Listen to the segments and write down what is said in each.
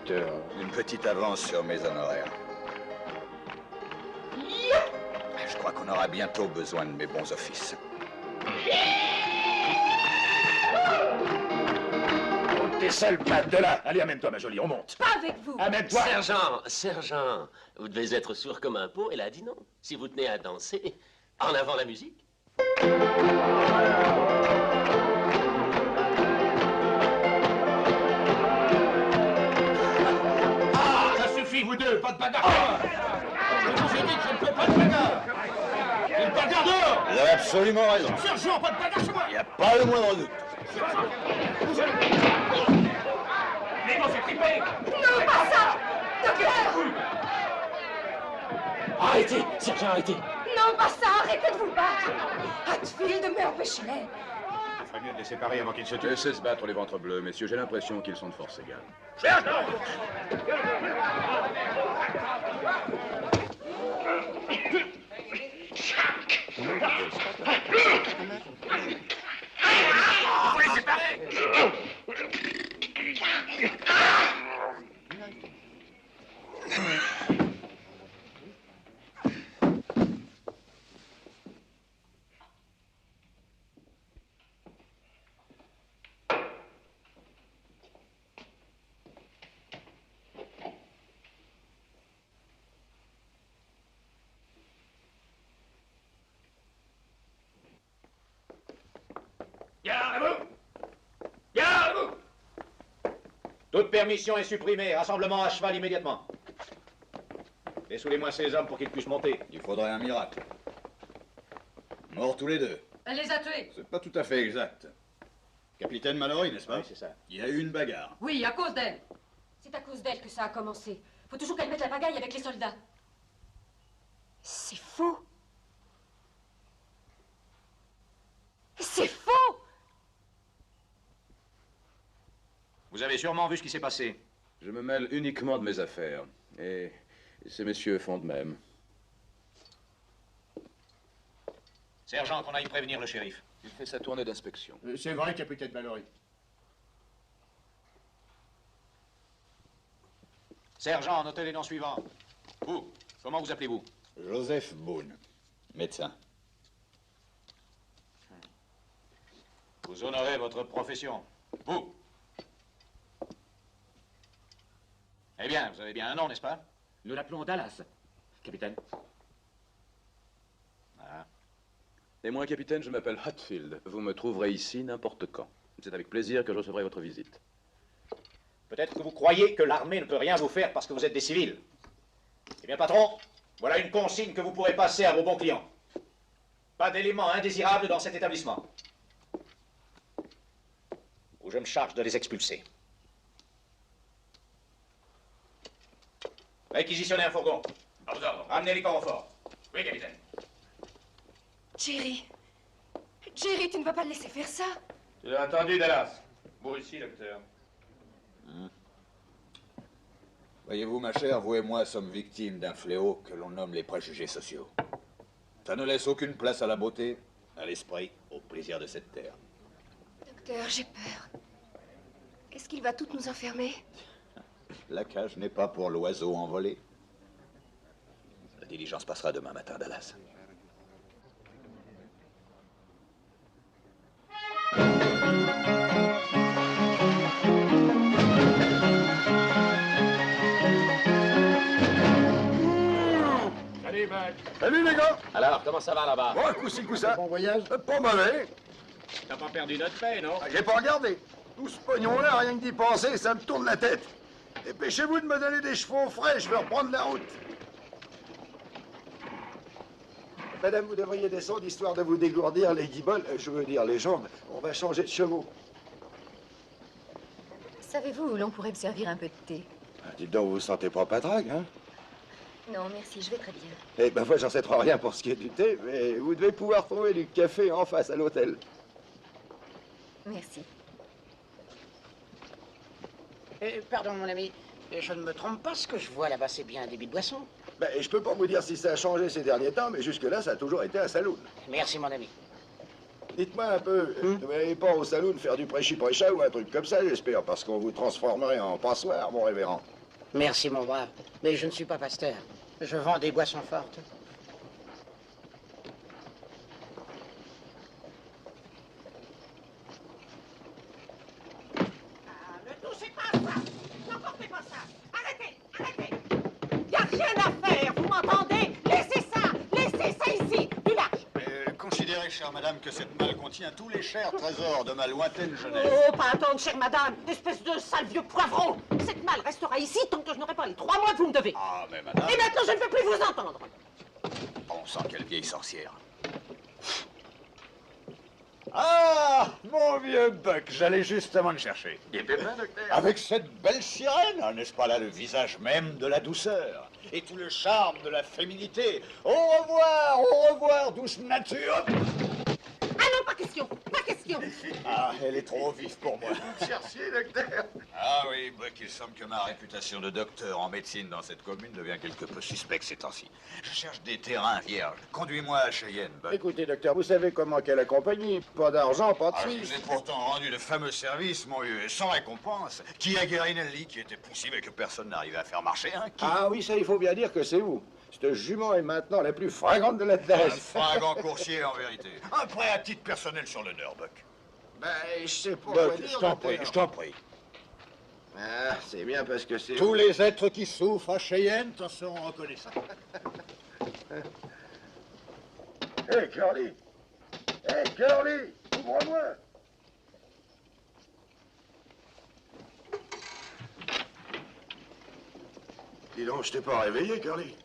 docteur. Une petite avance sur mes honoraires. Je crois qu'on aura bientôt besoin de mes bons offices. T'es seul, patte de là. Allez, amène-toi, ma jolie, on monte. Pas avec vous. Amène-toi. Sergent, vous devez être sourd comme un pot. Elle a dit non. Si vous tenez à danser, en avant la musique. Ah, ça suffit, vous deux, pas de bagarre. Je vous ai dit que je ne fais pas de bagarre. Une bagarre dehors. Vous avez absolument raison. Sergent, pas de bagarre chez moi. Il n'y a pas le moindre doute. Les gars, c'est trippé. Non, pas ça. Docteur. Arrêtez, sergent, arrêtez. Non, pas ça. Arrêtez de vous battre. Hatfield, mais empêchez-les. Il ferait mieux de les séparer avant qu'ils se tuent. Laissez se battre les ventres bleus, messieurs. J'ai l'impression qu'ils sont de force égale. Il faut les séparer. Toute permission est supprimée. Rassemblement à cheval immédiatement. Laissez-moi ces hommes pour qu'ils puissent monter. Il faudrait un miracle. Morts tous les deux. Elle les a tués. C'est pas tout à fait exact. Capitaine Mallory, n'est-ce pas? Oui, c'est ça. Il y a eu une bagarre. Oui, à cause d'elle. C'est à cause d'elle que ça a commencé. Faut toujours qu'elle mette la pagaille avec les soldats. C'est faux. C'est faux. Vous avez sûrement vu ce qui s'est passé. Je me mêle uniquement de mes affaires. Et ces messieurs font de même. Sergent, qu'on aille prévenir le shérif. Il fait sa tournée d'inspection. C'est vrai, capitaine Mallory. Sergent, notez les noms suivants. Vous, comment vous appelez-vous? Joseph Boone, médecin. Vous honorez votre profession. Vous. Eh bien, vous avez bien un nom, n'est-ce pas? Nous l'appelons Dallas, capitaine. Ah. Et moi, capitaine, je m'appelle Hatfield. Vous me trouverez ici n'importe quand. C'est avec plaisir que je recevrai votre visite. Peut-être que vous croyez que l'armée ne peut rien vous faire parce que vous êtes des civils. Eh bien, patron, voilà une consigne que vous pourrez passer à vos bons clients. Pas d'éléments indésirables dans cet établissement. Ou je me charge de les expulser. Réquisitionnez un fourgon. À vos ordres. Ramenez les corps au fort. Oui, capitaine. Jerry. Jerry, tu ne vas pas le laisser faire ça. Tu l'as entendu, Dallas. Vous ici, docteur. Voyez-vous, ma chère, vous et moi sommes victimes d'un fléau que l'on nomme les préjugés sociaux. Ça ne laisse aucune place à la beauté, à l'esprit, au plaisir de cette terre. Docteur, j'ai peur. Est-ce qu'il va toutes nous enfermer? La cage n'est pas pour l'oiseau envolé. La diligence passera demain matin, Dallas. Salut, Mac. Salut les gars! Alors, comment ça va là-bas? Bon, coup-ci, coup-ça. Bon voyage. Pas mauvais. T'as pas perdu notre paix, non? J'ai pas regardé. Tout ce pognon-là, rien que d'y penser, ça me tourne la tête. Dépêchez-vous de me donner des chevaux frais, je vais reprendre la route. Madame, vous devriez descendre histoire de vous dégourdir les guiboles, je veux dire les jambes. On va changer de chevaux. Savez-vous où l'on pourrait me servir un peu de thé? Dites donc, vous vous sentez pas patraque, hein? Non, merci, je vais très bien. Eh ben, moi, j'en sais trop rien pour ce qui est du thé, mais vous devez pouvoir trouver du café en face à l'hôtel. Merci. Pardon, mon ami. Je ne me trompe pas, ce que je vois là-bas, c'est bien un débit de boisson. Ben, je peux pas vous dire si ça a changé ces derniers temps, mais jusque-là, ça a toujours été un saloon. Merci, mon ami. Dites-moi un peu, vous n'allez pas au saloon faire du prêchi-prêcha ou un truc comme ça, j'espère, parce qu'on vous transformerait en passoire, mon révérend. Merci, mon brave. Mais je ne suis pas pasteur. Je vends des boissons fortes. Ne touchez pas à ça! N'emportez pas ça! Arrêtez! Arrêtez! Y a rien à faire, vous m'entendez? Laissez ça ici, du large! Considérez, chère madame, que cette malle contient tous les chers trésors de ma lointaine jeunesse. Oh, pas attendre, chère madame! Espèce de sale vieux poivron! Cette malle restera ici tant que je n'aurai pas les 3 mois que vous me devez! Ah, mais madame... Et maintenant, je ne veux plus vous entendre! On sent quelle vieille sorcière. Ah, mon vieux Buck, j'allais justement le chercher. Des pépins, docteur? Avec cette belle sirène, hein, n'est-ce pas là le visage même de la douceur et tout le charme de la féminité. Au revoir, douce nature. Ah non, pas question! Pas question! Ah, elle est trop vive pour moi. Cherchiez, docteur. Ah oui, Buck, il semble que ma réputation de docteur en médecine dans cette commune devient quelque peu suspecte ces temps-ci. Je cherche des terrains vierges. Conduis-moi à Cheyenne, Buck. Écoutez, docteur, vous savez comment qu'est la compagnie. Pas d'argent, pas de Ah, je suisse. vous ai pourtant rendu le fameux service, mon vieux, sans récompense. Qui a guéri Nelly, qui était poussif et que personne n'arrivait à faire marcher, hein? Qui? Ah oui, ça, il faut bien dire que c'est vous. Cette jument est maintenant la plus fringante de la Un thèse. fringant coursier, en vérité. Un prêt à titre personnel sur l'honneur, Buck. Ben, je sais pas quoi Buck, dire, je t'en prie, docteur. je t'en prie. Ah, c'est bien parce que c'est... Tous les êtres qui souffrent à Cheyenne t'en seront reconnaissants. Hé, Curly! Hé, Curly! Ouvre-moi! Dis donc, je t'ai pas réveillé, Curly.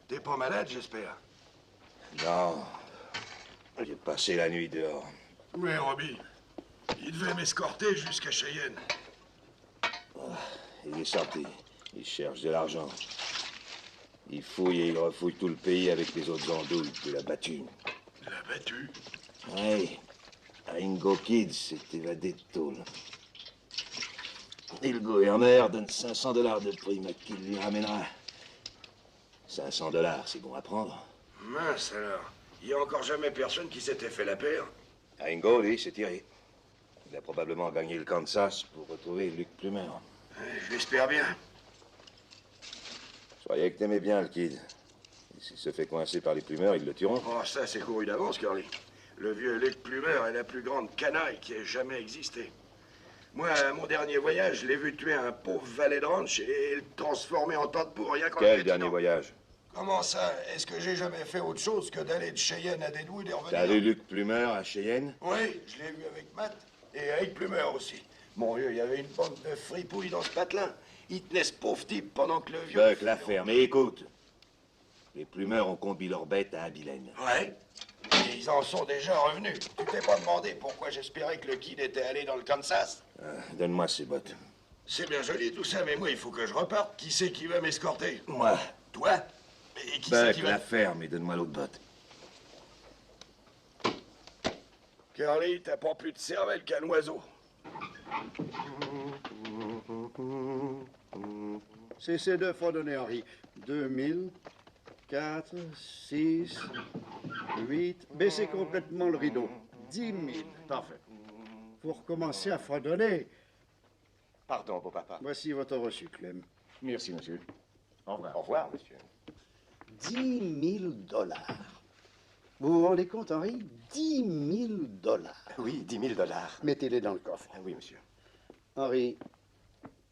T'es pas malade, j'espère? Non. J'ai passé la nuit dehors. Oui, Robbie. Il devait m'escorter jusqu'à Cheyenne. Il est sorti. Il cherche de l'argent. Il fouille et il refouille tout le pays avec les autres andouilles qu'il a battus. Il l'a battu? Oui. Ringo Kid s'est évadé de Tôle. Et le gouverneur donne $500 de prime à qui lui ramènera. $500, c'est bon à prendre. Mince alors. Il y a encore jamais personne qui s'était fait la paire. Ringo, lui, s'est tiré. Il a probablement gagné le Kansas pour retrouver Luc Plumer. Je l'espère bien. Je croyais que t'aimais bien le Kid. Et s'il se fait coincer par les Plumeurs, ils le tueront. Oh, ça, c'est couru d'avance, Curly. Le vieux Luc Plumer est la plus grande canaille qui ait jamais existé. Moi, à mon dernier voyage, je l'ai vu tuer un pauvre valet de ranch et le transformer en tas de boue rien qu'en Quel le pétinant. dernier voyage? Comment ça? Est-ce que j'ai jamais fait autre chose que d'aller de Cheyenne à Deadwood et revenir? T'as vu Luc Plumer à Cheyenne? Oui, je l'ai vu avec Matt et avec Plumer aussi. Mon vieux, il y avait une bande de fripouilles dans ce patelin. Il tenait ce pauvre type pendant que le vieux... Buck, la ferme. Et écoute, les Plumeurs ont combi leur bête à Abilène. Ouais. Et ils en sont déjà revenus. Tu t'es pas demandé pourquoi j'espérais que le Kid était allé dans le Kansas? Donne-moi ces bottes. C'est bien joli tout ça, mais moi, il faut que je reparte. Qui c'est qui va m'escorter? Moi. Toi? Et qui c'est Buck, qui va... la ferme et donne-moi l'autre botte. Curly, t'as pas plus de cervelle qu'un oiseau. C'est ces deux fois donné, Henri. 2000, 4, 6, 8. Baissez complètement le rideau. 10 000. Parfait. Vous recommencez à fredonner. Pardon, beau papa. Voici votre reçu, Clem. Merci, monsieur. Au revoir. Au revoir, monsieur. 10 000 $. Vous vous rendez compte, Henri? 10 000 $. Oui, 10 000 $. Mettez-les dans le coffre. Oui, monsieur. Henri,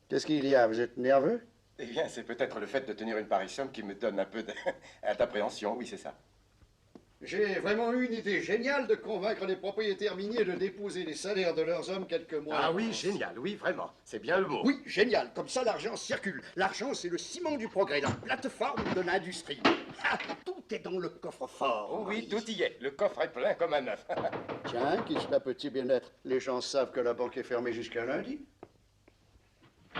qu'est-ce qu'il y a? Vous êtes nerveux? Eh bien, c'est peut-être le fait de tenir une pareille somme qui me donne un peu d'appréhension. Oui, c'est ça. J'ai vraiment eu une idée géniale de convaincre les propriétaires miniers de déposer les salaires de leurs hommes quelques mois. Ah à oui, l'avance. génial, oui, vraiment. C'est bien le mot. Oui, génial. Comme ça, l'argent circule. L'argent, c'est le ciment du progrès, la plateforme de l'industrie. Ah, tout est dans le coffre-fort. Oh oui, tout y est. Le coffre est plein comme un œuf. Tiens, qui cela peut-il bien être? Les gens savent que la banque est fermée jusqu'à lundi.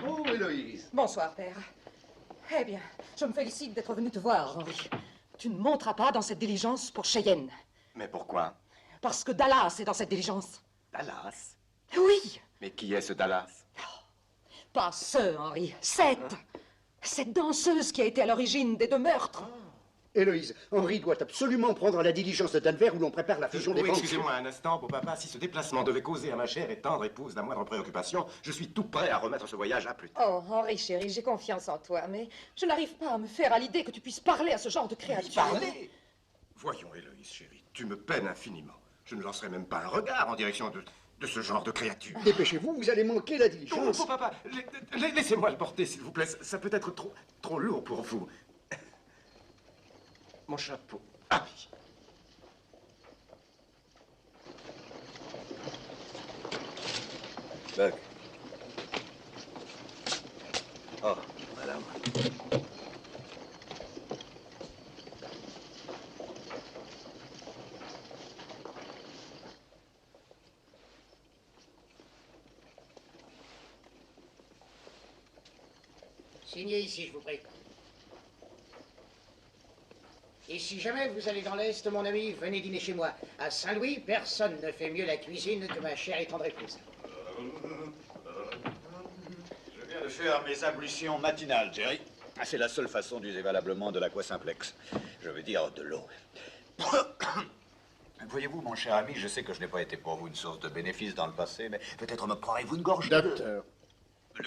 Oh, Héloïse. Bonsoir, père. Eh bien, je me félicite d'être venu te voir, Henri. Tu ne monteras pas dans cette diligence pour Cheyenne. Mais pourquoi? Parce que Dallas est dans cette diligence. Dallas? Oui. Mais qui est ce Dallas? Pas ce, Henri. Cette. Cette danseuse qui a été à l'origine des deux meurtres. Héloïse, Henri doit absolument prendre la diligence de Denver où l'on prépare la fusion des banques. Excusez-moi un instant, beau papa. Si ce déplacement devait causer à ma chère et tendre épouse la moindre préoccupation, je suis tout prêt à remettre ce voyage à plus tard. Oh, Henri, chéri, j'ai confiance en toi, mais je n'arrive pas à me faire à l'idée que tu puisses parler à ce genre de créature. Parler? Voyons, Héloïse, chérie, tu me peines infiniment. Je ne lancerai même pas un regard en direction de ce genre de créature. Dépêchez-vous, vous allez manquer la diligence. Oh, papa, laissez-moi le porter, s'il vous plaît. Ça peut être trop lourd pour vous. Mon chapeau. Ah oui. Buck. Oh, madame. Signez ici, je vous prie. Et si jamais vous allez dans l'Est, mon ami, venez dîner chez moi. À Saint-Louis, personne ne fait mieux la cuisine que ma chère et tendre épouse. Je viens de faire mes ablutions matinales, Jerry. C'est la seule façon d'user valablement de l'aqua simplex. Je veux dire de l'eau. Voyez-vous, mon cher ami, je sais que je n'ai pas été pour vous une source de bénéfices dans le passé, mais peut-être me prendrez-vous une gorge de... Docteur.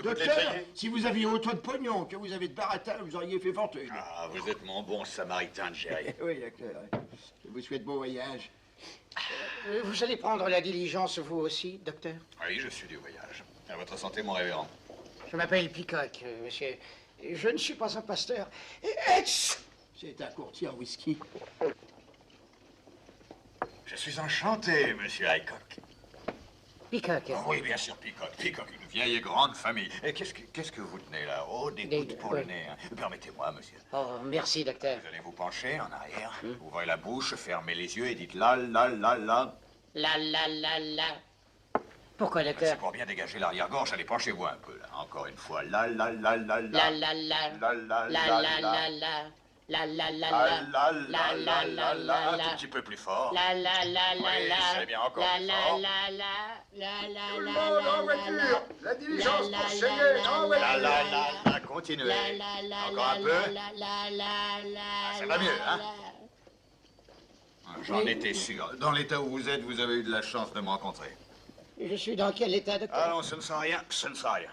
Docteur, si vous aviez autant de pognon que vous avez de baratin, vous auriez fait fortune. Ah, vous êtes mon bon samaritain, Jerry. Oui, docteur. Je vous souhaite bon voyage. Vous allez prendre la diligence, vous aussi, docteur? Oui, je suis du voyage. À votre santé, mon révérend. Je m'appelle Peacock, monsieur. Je ne suis pas un pasteur. C'est un courtier en whisky. Je suis enchanté, monsieur Highcock. Peacock. Oh, oui, bien sûr, Peacock. Peacock, une vieille et grande famille. Et qu'est-ce que vous tenez là? Oh, des gouttes pour le nez. Hein. Permettez-moi, monsieur. Oh, merci, docteur. Vous allez vous pencher en arrière, ouvrez la bouche, fermez les yeux et dites la, la, la, la. La, la, la, la. Pourquoi, docteur? C'est pour bien dégager l'arrière-gorge. Allez, penchez-vous un peu, là. Encore une fois. La, la, la, la, la. La, la, la. La, la, La, la, la, la. La la la la la la la la la, un tout petit peu plus fort. La la la la la. C'est bien encore la plus la fort. la la la la. Tout le monde en voiture. La diligence pour Cheyenne en voiture. La la la, continuez. Encore un peu. Ça va mieux, hein? J'en étais sûr. Dans l'état où vous êtes, vous avez eu de la chance de me rencontrer. Je suis dans quel état, docteur? Ah non, ce ne sera rien, ce ne sera rien.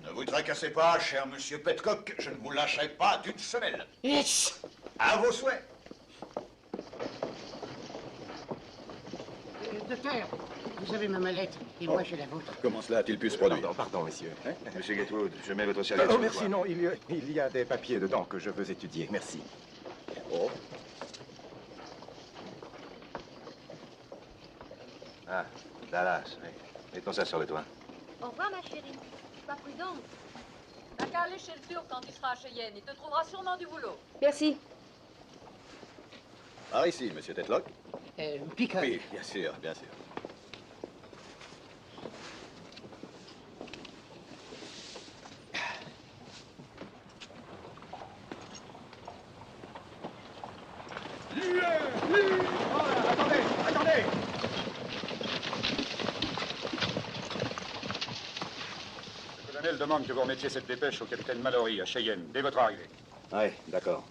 Ne vous tracassez pas, cher monsieur Petcock, je ne vous lâcherai pas d'une semelle. Yes. À vos souhaits. Docteur, vous avez ma mallette et moi j'ai la vôtre. Comment cela a-t-il pu se produire? Pardon, messieurs. Monsieur Gatewood, je mets votre serviette. Oh, merci, non, il y a des papiers dedans que je veux étudier. Merci. Oh. Ah, Dallas, oui. Mettons ça sur le toit. Au revoir, ma chérie. Pas prudente. T'as qu'à aller chez le Turc quand tu seras à Cheyenne. Il te trouvera sûrement du boulot. Merci. Par ici, monsieur Tetlock. Peacock. Oui, bien sûr, bien sûr. Attendez, attendez. Le colonel demande que vous remettiez cette dépêche au capitaine Mallory à Cheyenne, dès votre arrivée. Oui, d'accord.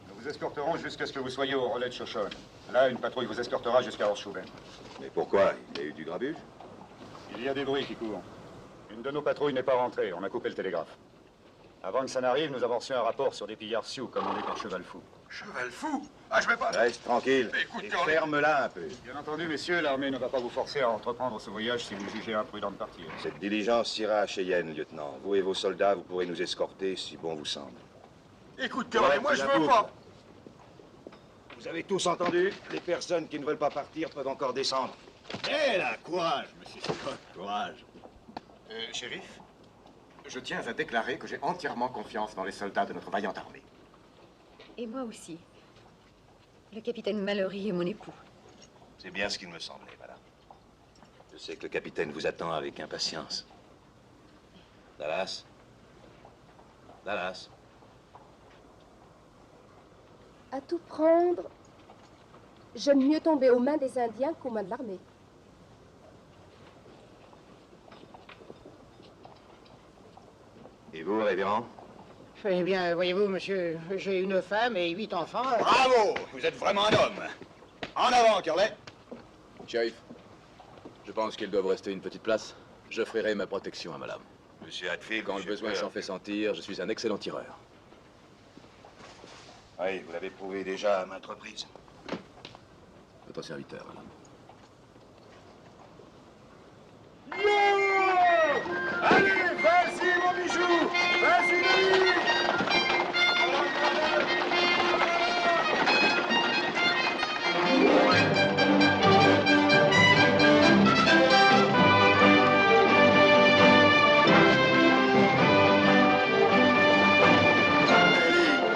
Nous vous escorterons jusqu'à ce que vous soyez au relais de Shoshone. Là, une patrouille vous escortera jusqu'à Horseshoe. Mais pourquoi? Il y a eu du grabuge? Il y a des bruits qui courent. Une de nos patrouilles n'est pas rentrée, on a coupé le télégraphe. Avant que ça n'arrive, nous avons reçu un rapport sur des pillards sioux commandés par Cheval Fou. Cheval fou? Ah, je vais pas... Reste tranquille. Écoute, Et ferme-la un peu. Bien entendu, messieurs, l'armée ne va pas vous forcer à entreprendre ce voyage si vous jugez imprudent de partir. Cette diligence ira à Cheyenne, lieutenant. Vous et vos soldats, vous pourrez nous escorter si bon vous semble. Écoute, Curly, moi je veux pas... Vous avez tous entendu? Les personnes qui ne veulent pas partir peuvent encore descendre. Eh là, courage, monsieur Scott, courage. Shérif, je tiens à déclarer que j'ai entièrement confiance dans les soldats de notre vaillante armée. Et moi aussi. Le capitaine Mallory est mon époux. C'est bien ce qu'il me semblait, madame. Je sais que le capitaine vous attend avec impatience. Dallas? Dallas? À tout prendre, j'aime mieux tomber aux mains des Indiens qu'aux mains de l'armée. Et vous, révérend? Eh bien, voyez-vous, monsieur, j'ai une femme et 8 enfants. Bravo! Vous êtes vraiment un homme. En avant, Curley. Shérif, je pense qu'ils doivent rester une petite place. J'offrirai ma protection à madame. Monsieur Hatfield, Quand le besoin s'en fait sentir, je suis un excellent tireur. Oui, vous l'avez prouvé déjà à maintes reprises. Votre serviteur, madame. Allez, vas-y, mon bijou! Vas-y, Denis!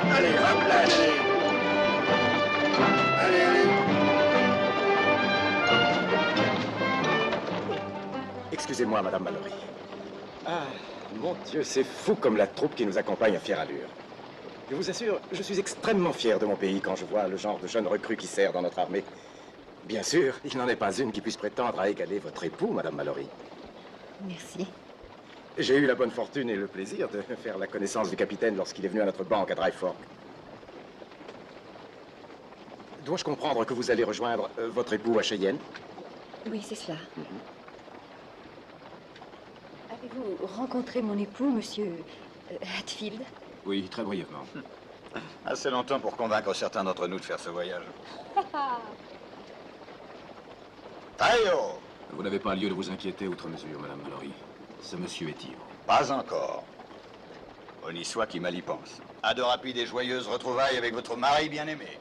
Allez, hop là, allez! Allez, allez! Excusez-moi, Madame Mallory. Ah, mon Dieu, c'est fou comme la troupe qui nous accompagne à fière allure. Je vous assure, je suis extrêmement fier de mon pays quand je vois le genre de jeune recrue qui sert dans notre armée. Bien sûr, il n'en est pas une qui puisse prétendre à égaler votre époux, Madame Mallory. Merci. J'ai eu la bonne fortune et le plaisir de faire la connaissance du capitaine lorsqu'il est venu à notre banque à Dry Fork. Dois-je comprendre que vous allez rejoindre votre époux à Cheyenne? Oui, c'est cela. Avez-vous rencontré mon époux, monsieur Hatfield? Oui, très brièvement. Assez longtemps pour convaincre certains d'entre nous de faire ce voyage. Tayo! Vous n'avez pas lieu de vous inquiéter outre mesure, madame Mallory. Ce monsieur est ivre. Pas encore. On y soit qui mal y pense. À de rapides et joyeuses retrouvailles avec votre mari bien-aimé.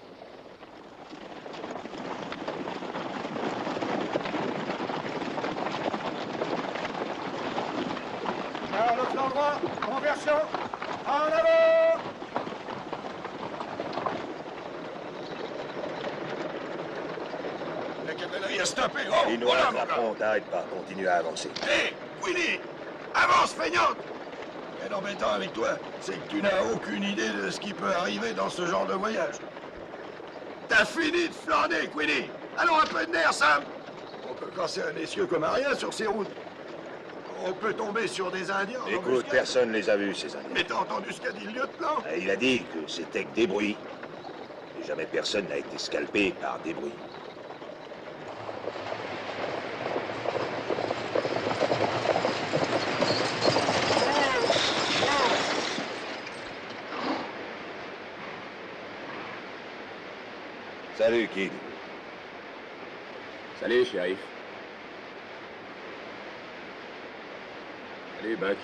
Alors, le flanc droit, conversion, en avant! La cavalerie a stoppé! Oh, Et nous, voilà, la mon gars! pompe, n'arrête pas, continue à avancer. Hé, Willy! Avance, feignante! Et l'embêtant avec toi, c'est que tu n'as aucune idée de ce qui peut arriver dans ce genre de voyage. T'as fini de flâner, Queenie! Allons, un peu de nerf, Sam! On peut casser un essieu comme un rien sur ces routes. On peut tomber sur des Indiens en Écoute, embuscade. personne ne les a vus, ces Indiens. Mais t'as entendu ce qu'a dit le lieutenant? Il a dit que c'était que des bruits. Et jamais personne n'a été scalpé par des bruits. Salut, Kid. Salut, shérif. Salut, Buck.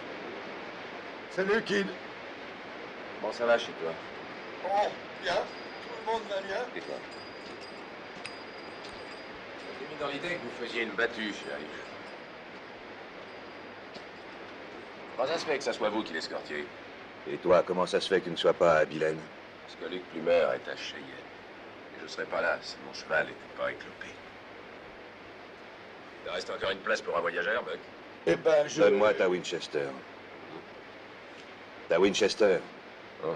Salut, Kid. Bon, ça va chez toi? Oh, bien. Tout le monde va bien. Et toi? J'ai mis dans l'idée que vous faisiez une battue, shérif. Comment ça se fait que ça soit vous qui l'escortiez? Et toi, comment ça se fait que tu ne sois pas à Bilène? Parce que Luc Plumer est à Cheyenne. Et je ne serais pas là si mon cheval n'était pas éclopé. Il reste encore une place pour un voyageur, Buck? Eh ben, je... Donne-moi ta Winchester. Ta Winchester. Oh.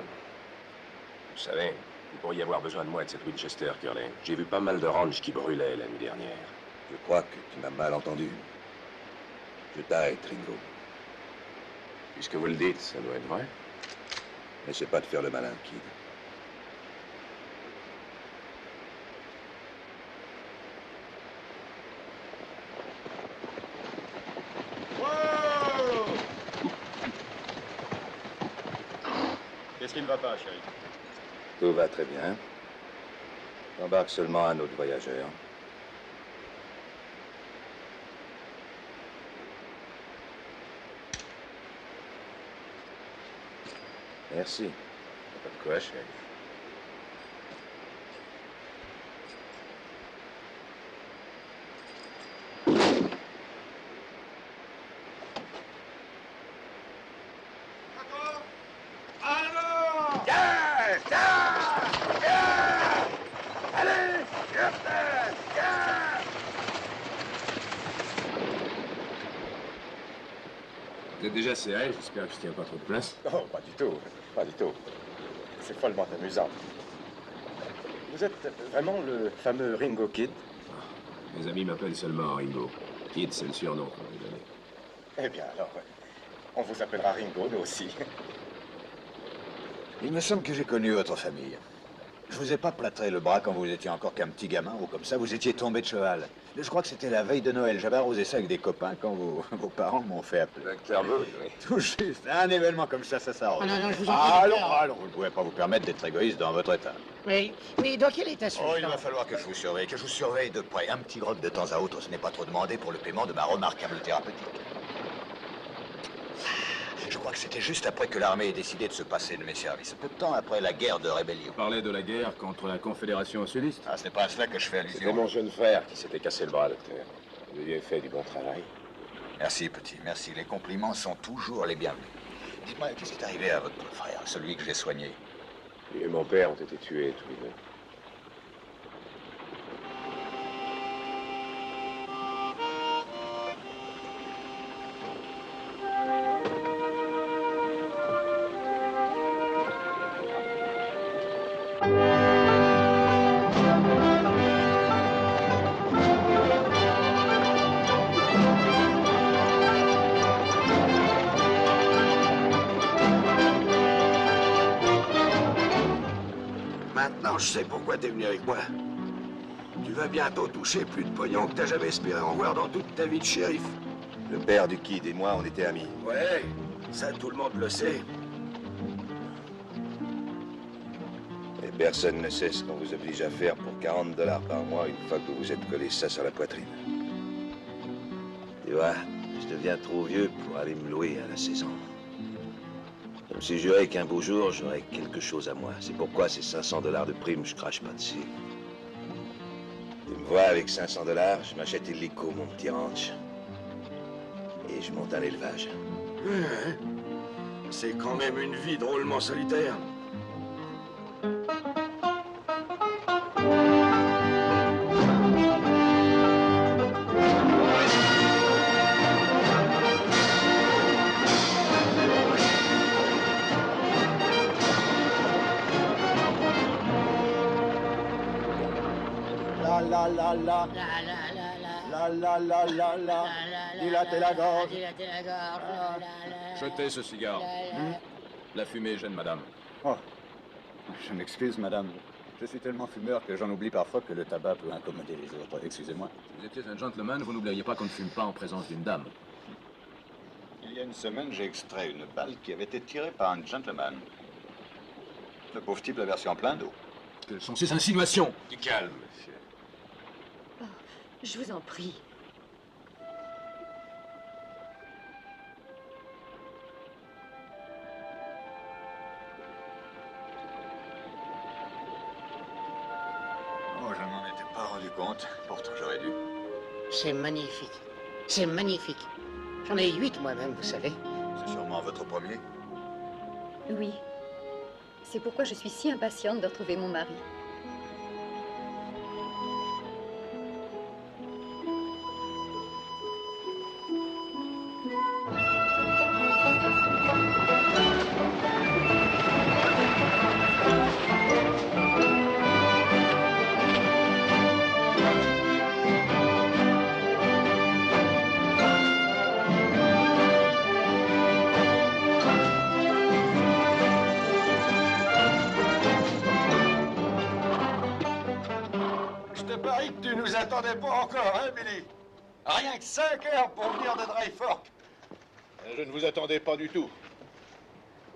Vous savez, vous pourriez avoir besoin de moi et de cette Winchester, Curley. J'ai vu pas mal de ranchs qui brûlaient la nuit dernière. Je crois que tu m'as mal entendu. Je t'arrête, Ringo. Puisque vous le dites, ça doit être vrai. N'essaie pas de faire le malin, Kid. Qu'est-ce qui ne va pas, chérie? Tout va très bien. J'embarque seulement un autre voyageur. Merci. Pas de quoi, chef. Vous êtes déjà serré, j'espère que je tiens pas trop de place. Oh, pas du tout. Pas du tout. C'est follement amusant. Vous êtes vraiment le fameux Ringo Kid? Mes amis m'appellent seulement Ringo. Kid, c'est le surnom qu'on m'a donné. Eh bien, alors, on vous appellera Ringo, nous aussi. Il me semble que j'ai connu votre famille. Je vous ai pas plâtré le bras quand vous étiez encore qu'un petit gamin, ou comme ça, vous étiez tombé de cheval. Je crois que c'était la veille de Noël. J'avais arrosé ça avec des copains quand vos parents m'ont fait appeler. Oui. Tout juste. Un événement comme ça s'arrose. Oh non, je vous en prie, docteur. Allons, vous ne pouvez pas vous permettre d'être égoïste dans votre état. Oui, mais dans quel état suis-je? Oh, il va falloir que je vous surveille de près. Un petit grog de temps à autre, ce n'est pas trop demandé pour le paiement de ma remarquable thérapeutique. Je crois que c'était juste après que l'armée ait décidé de se passer de mes services. Peu de temps après la guerre de rébellion. Vous parlez de la guerre contre la Confédération sudiste? Ah, ce n'est pas à cela que je fais allusion. C'était mon jeune frère qui s'était cassé le bras, docteur. Vous lui avez fait du bon travail. Merci, petit, merci. Les compliments sont toujours les bienvenus. Dites-moi, qu'est-ce qui est arrivé à votre frère, celui que j'ai soigné? Lui et mon père ont été tués tous les deux. Maintenant, je sais pourquoi t'es venu avec moi. Tu vas bientôt toucher plus de pognon que t'as jamais espéré en voir dans toute ta vie de shérif. Le père du Kid et moi, on était amis. Ouais, ça tout le monde le sait. Et personne ne sait ce qu'on vous oblige à faire pour 40 $ par mois une fois que vous vous êtes collé ça sur la poitrine. Tu vois, je deviens trop vieux pour aller me louer à la saison. Je me suis juré qu'un beau jour, j'aurais quelque chose à moi. C'est pourquoi ces 500 $ de prime, je crache pas dessus. Tu me vois avec 500 $, je m'achète illico, mon petit ranch. Et je monte un élevage. Ouais. C'est quand même une vie drôlement solitaire. Dilatez la gorge. Jetez ce cigare. La fumée gêne, madame. Oh, je m'excuse, madame. Je suis tellement fumeur que j'en oublie parfois que le tabac peut incommoder les autres. Excusez-moi. Si vous étiez un gentleman, vous n'oublieriez pas qu'on ne fume pas en présence d'une dame. Il y a une semaine, j'ai extrait une balle qui avait été tirée par un gentleman. Le pauvre type l'avait reçu en plein dos. Quelles sont ces insinuations? Du calme, monsieur. Oh, je vous en prie. Oh, je m'en étais pas rendu compte. Pourtant, j'aurais dû. C'est magnifique. C'est magnifique. J'en ai 8 moi-même, vous savez. C'est sûrement votre premier. Oui. C'est pourquoi je suis si impatiente de retrouver mon mari. Attendez pas encore, hein, Billy? Rien que 5 heures pour venir de Dry Fork. Je ne vous attendais pas du tout.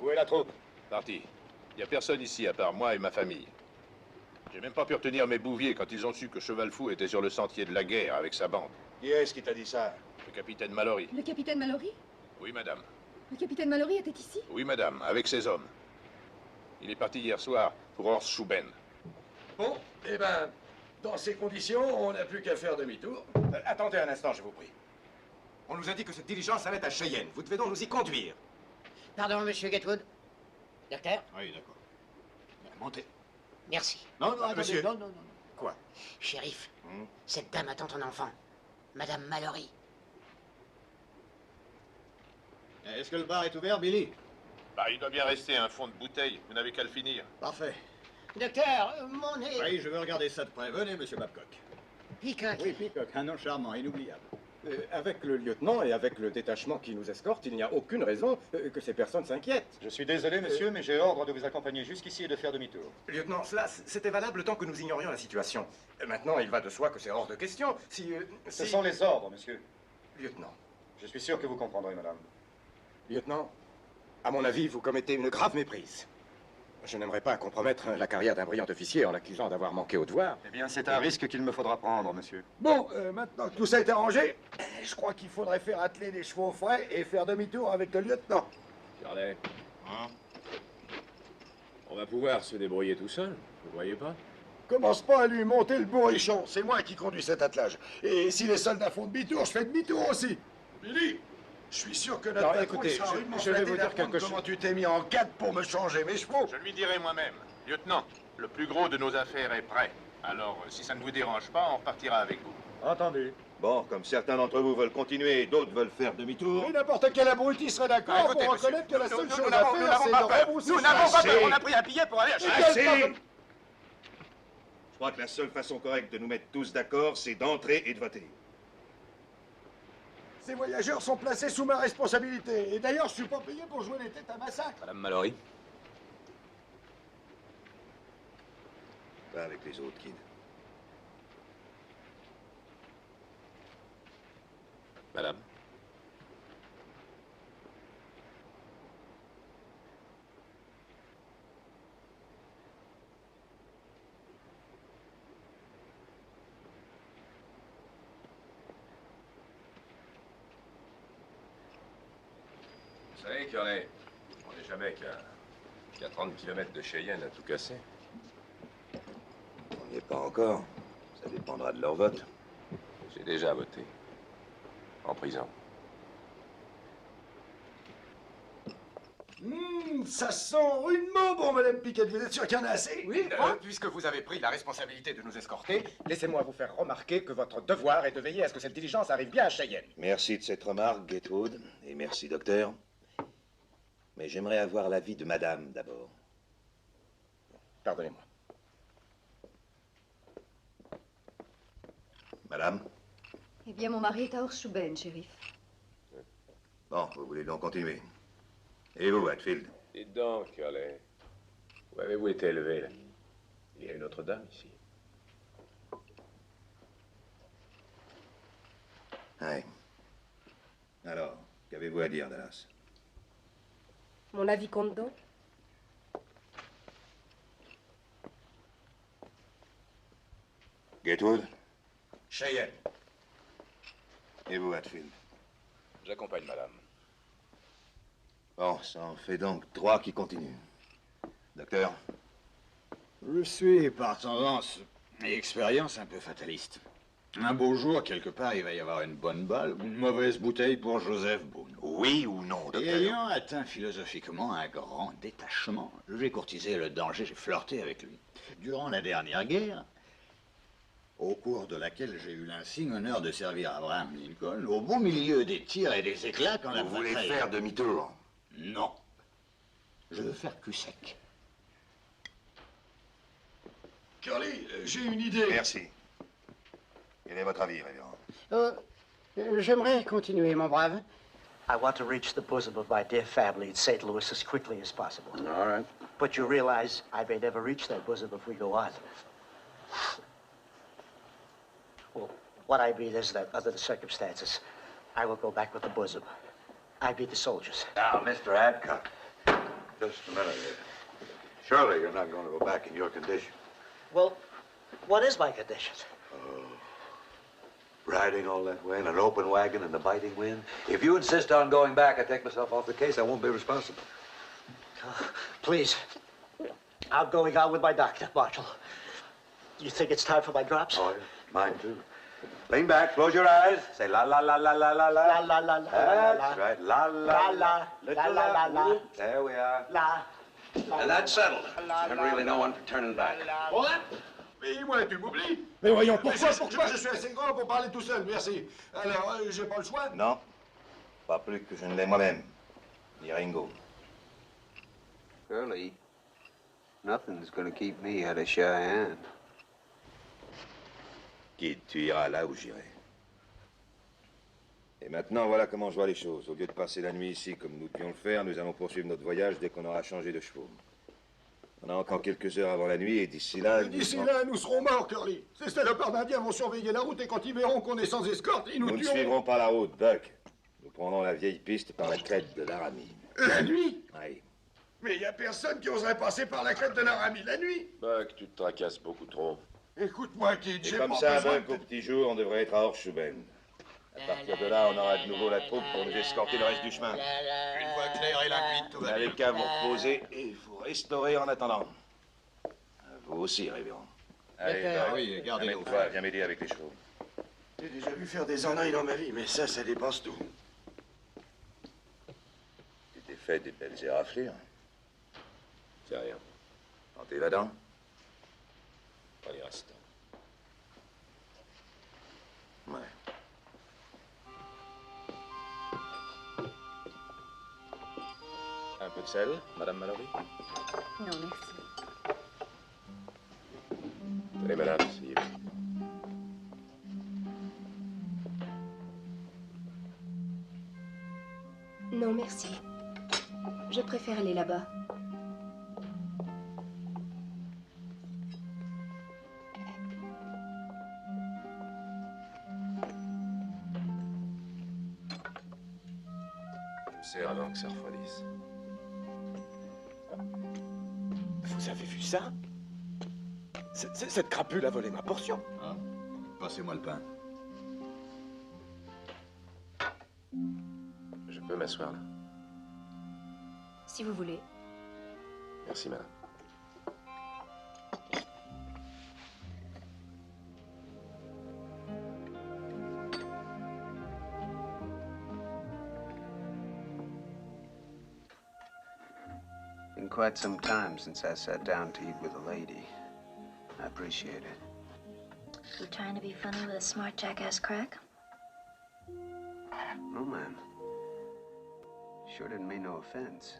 Où est la troupe? Parti. Il n'y a personne ici à part moi et ma famille. J'ai même pas pu retenir mes bouviers quand ils ont su que Cheval Fou était sur le sentier de la guerre avec sa bande. Qui est-ce qui t'a dit ça? Le capitaine Mallory. Le capitaine Mallory? Oui, madame. Le capitaine Mallory était ici? Oui, madame, avec ses hommes. Il est parti hier soir pour Horse-Schuben. Bon, eh ben, dans ces conditions, on n'a plus qu'à faire demi-tour. Attendez un instant, je vous prie. On nous a dit que cette diligence allait à Cheyenne. Vous devez donc nous y conduire. Pardon, monsieur Gatwood. Docteur? Oui, d'accord. Montez. Merci. Non, non, monsieur. non, non, non. Quoi? Shérif, cette dame attend ton enfant. Madame Mallory. Est-ce que le bar est ouvert, Billy? Bah, il doit bien rester un fond de bouteille. Vous n'avez qu'à le finir. Parfait. Docteur, mon nez... Oui, je veux regarder ça de près. Venez, monsieur Babcock. Peacock. Oui, Peacock, un nom charmant, inoubliable. Avec le lieutenant et avec le détachement qui nous escorte, il n'y a aucune raison que ces personnes s'inquiètent. Je suis désolé, monsieur, mais j'ai ordre de vous accompagner jusqu'ici et de faire demi-tour. Lieutenant, cela, c'était valable le temps que nous ignorions la situation. Maintenant, il va de soi que c'est hors de question. Ce sont les ordres, monsieur. Lieutenant. Je suis sûr que vous comprendrez, madame. Lieutenant, à mon avis, vous commettez une grave méprise. Je n'aimerais pas compromettre la carrière d'un brillant officier en l'accusant d'avoir manqué au devoir. Eh bien, c'est un risque qu'il me faudra prendre, monsieur. Bon, maintenant que tout ça a été arrangé, je crois qu'il faudrait faire atteler des chevaux frais et faire demi-tour avec le lieutenant. Charlet. On va pouvoir se débrouiller tout seul, vous voyez pas? Commence pas à lui monter le bourrichon, c'est moi qui conduis cet attelage. Et si les soldats font demi-tour, je fais demi-tour aussi. Billy, je suis sûr que notre patron, écoutez, sera rudement je vais flatté vous dire d'apprendre quelque chose. comment tu t'es mis en quatre pour me changer mes chevaux. Je lui dirai moi-même. Lieutenant, le plus gros de nos affaires est prêt. Alors, si ça ne vous dérange pas, on partira avec vous. Entendu. Bon, comme certains d'entre vous veulent continuer et d'autres veulent faire demi-tour. Mais n'importe quel abruti serait d'accord Écoutez, pour monsieur, reconnaître que la seule nous chose n'avons à faire, c'est pas de peur. rebousser Nous n'avons pas peur. Assez. On a pris un billet pour aller acheter. Assez. Je crois que la seule façon correcte de nous mettre tous d'accord, c'est d'entrer et de voter. Ces voyageurs sont placés sous ma responsabilité. Et d'ailleurs, je suis pas payé pour jouer les têtes à massacre. Madame Mallory. Pas avec les autres, Kid. Madame. Vous savez, Curley, on n'est jamais qu'à 30 km de Cheyenne à tout casser. On n'y est pas encore. Ça dépendra de leur vote. J'ai déjà voté. En prison. Ça sent rudement bon, Madame Piquette. Vous êtes sûr qu'il y en a assez? Oui, puisque vous avez pris la responsabilité de nous escorter, laissez-moi vous faire remarquer que votre devoir est de veiller à ce que cette diligence arrive bien à Cheyenne. Merci de cette remarque, Gertrude. Et merci, docteur. Mais j'aimerais avoir l'avis de madame, d'abord. Pardonnez-moi. Madame? Eh bien, mon mari est à Orschouben, shérif. Bon, vous voulez donc continuer. Et vous, Hatfield? Dites donc, Curley. Où avez-vous été élevé, là? Il y a une autre dame ici. Oui. Alors, qu'avez-vous à dire, Dallas? Mon avis compte donc? Gertrude? Cheyenne. Et vous, Hatfield? J'accompagne madame. Bon, ça en fait donc 3 qui continuent. Docteur? Je suis, par tendance et expérience, un peu fataliste. Un beau jour, quelque part, il va y avoir une bonne balle ou une mauvaise bouteille pour Joseph Boone. Oui ou non, docteur? Et ayant atteint philosophiquement un grand détachement, j'ai courtisé le danger, j'ai flirté avec lui. Durant la dernière guerre, au cours de laquelle j'ai eu l'insigne honneur de servir Abraham Lincoln, au beau milieu des tirs et des éclats, quand la Vous voulez bataille... faire demi-tour? Non. Je veux faire cul sec. Curly, j'ai une idée. Merci. Quel est votre avis, révérend? J'aimerais continuer, mon brave. I want to reach the bosom of my dear family in St. Louis as quickly as possible. All right. But you realize I may never reach that bosom if we go on. Well, what I mean is that under the circumstances, I will go back with the bosom. I mean the soldiers. Now, Mr. Adcock, just a minute here. Surely you're not going to go back in your condition. Well, what is my condition? Riding all that way in an open wagon in the biting wind. If you insist on going back, I take myself off the case. I won't be responsible. Please. I'm going out with my doctor, Marshal. You think it's time for my drops? Oh, yeah. Mine too. Lean back, close your eyes. Say la la la la la la la. La la la la. That's right. La la la la la la la. There we are. La. And that's settled. And really no one for turning back. What? Mais moi, tu m'oublies. Mais voyons, pourquoi je suis assez grand pour parler tout seul, merci. Alors, j'ai pas le choix. Non. Pas plus que je ne l'ai moi-même. Ni Ringo. Curly, nothing's going to keep me out of Cheyenne. Kid, tu iras là où j'irai. Et maintenant, voilà comment je vois les choses. Au lieu de passer la nuit ici comme nous devions le faire, nous allons poursuivre notre voyage dès qu'on aura changé de chevaux. On a encore quelques heures avant la nuit et d'ici là... D'ici là, nous serons morts, Curly. Ces salopards d'Indiens vont surveiller la route et quand ils verront qu'on est sans escorte, ils nous Nous ne tueront. suivrons pas la route, Buck. Nous prendrons la vieille piste par la crête de Laramie. La nuit? Oui. Mais il n'y a personne qui oserait passer par la crête de Laramie la nuit. Buck, tu te tracasses beaucoup trop. Écoute-moi, Kid, Et j'ai comme pas ça, besoin Buck, au petit jour, on devrait être à Horseshoe. À partir de là, on aura de nouveau la troupe pour nous escorter le reste du chemin. Une voie claire et limpide, tout va Allez, bien. qu'à vous reposer et vous restaurer en attendant. Vous aussi, révérend. Allez, D'accord, Buck, oui, gardez-nous. amène-toi, viens m'aider avec les chevaux. J'ai déjà vu faire des ennuis dans ma vie, mais ça dépasse tout. Tu t'es fait des belles éraflures. C'est rien. Tentez la dent. Pas les restants. Ouais. Un peu de sel, Madame Mallory? Non, merci. Tenez, madame, si. Non, merci. Je préfère aller là-bas. Je me sers avant que ça refroidisse. Vous avez vu ça? Cette crapule a volé ma portion. Hein? Passez-moi le pain. Je peux m'asseoir là? Si vous voulez. Merci, madame. Been quite some time since I sat down to eat with a lady. I appreciate it. You trying to be funny with a smart jackass crack? No, ma'am. Sure didn't mean no offense.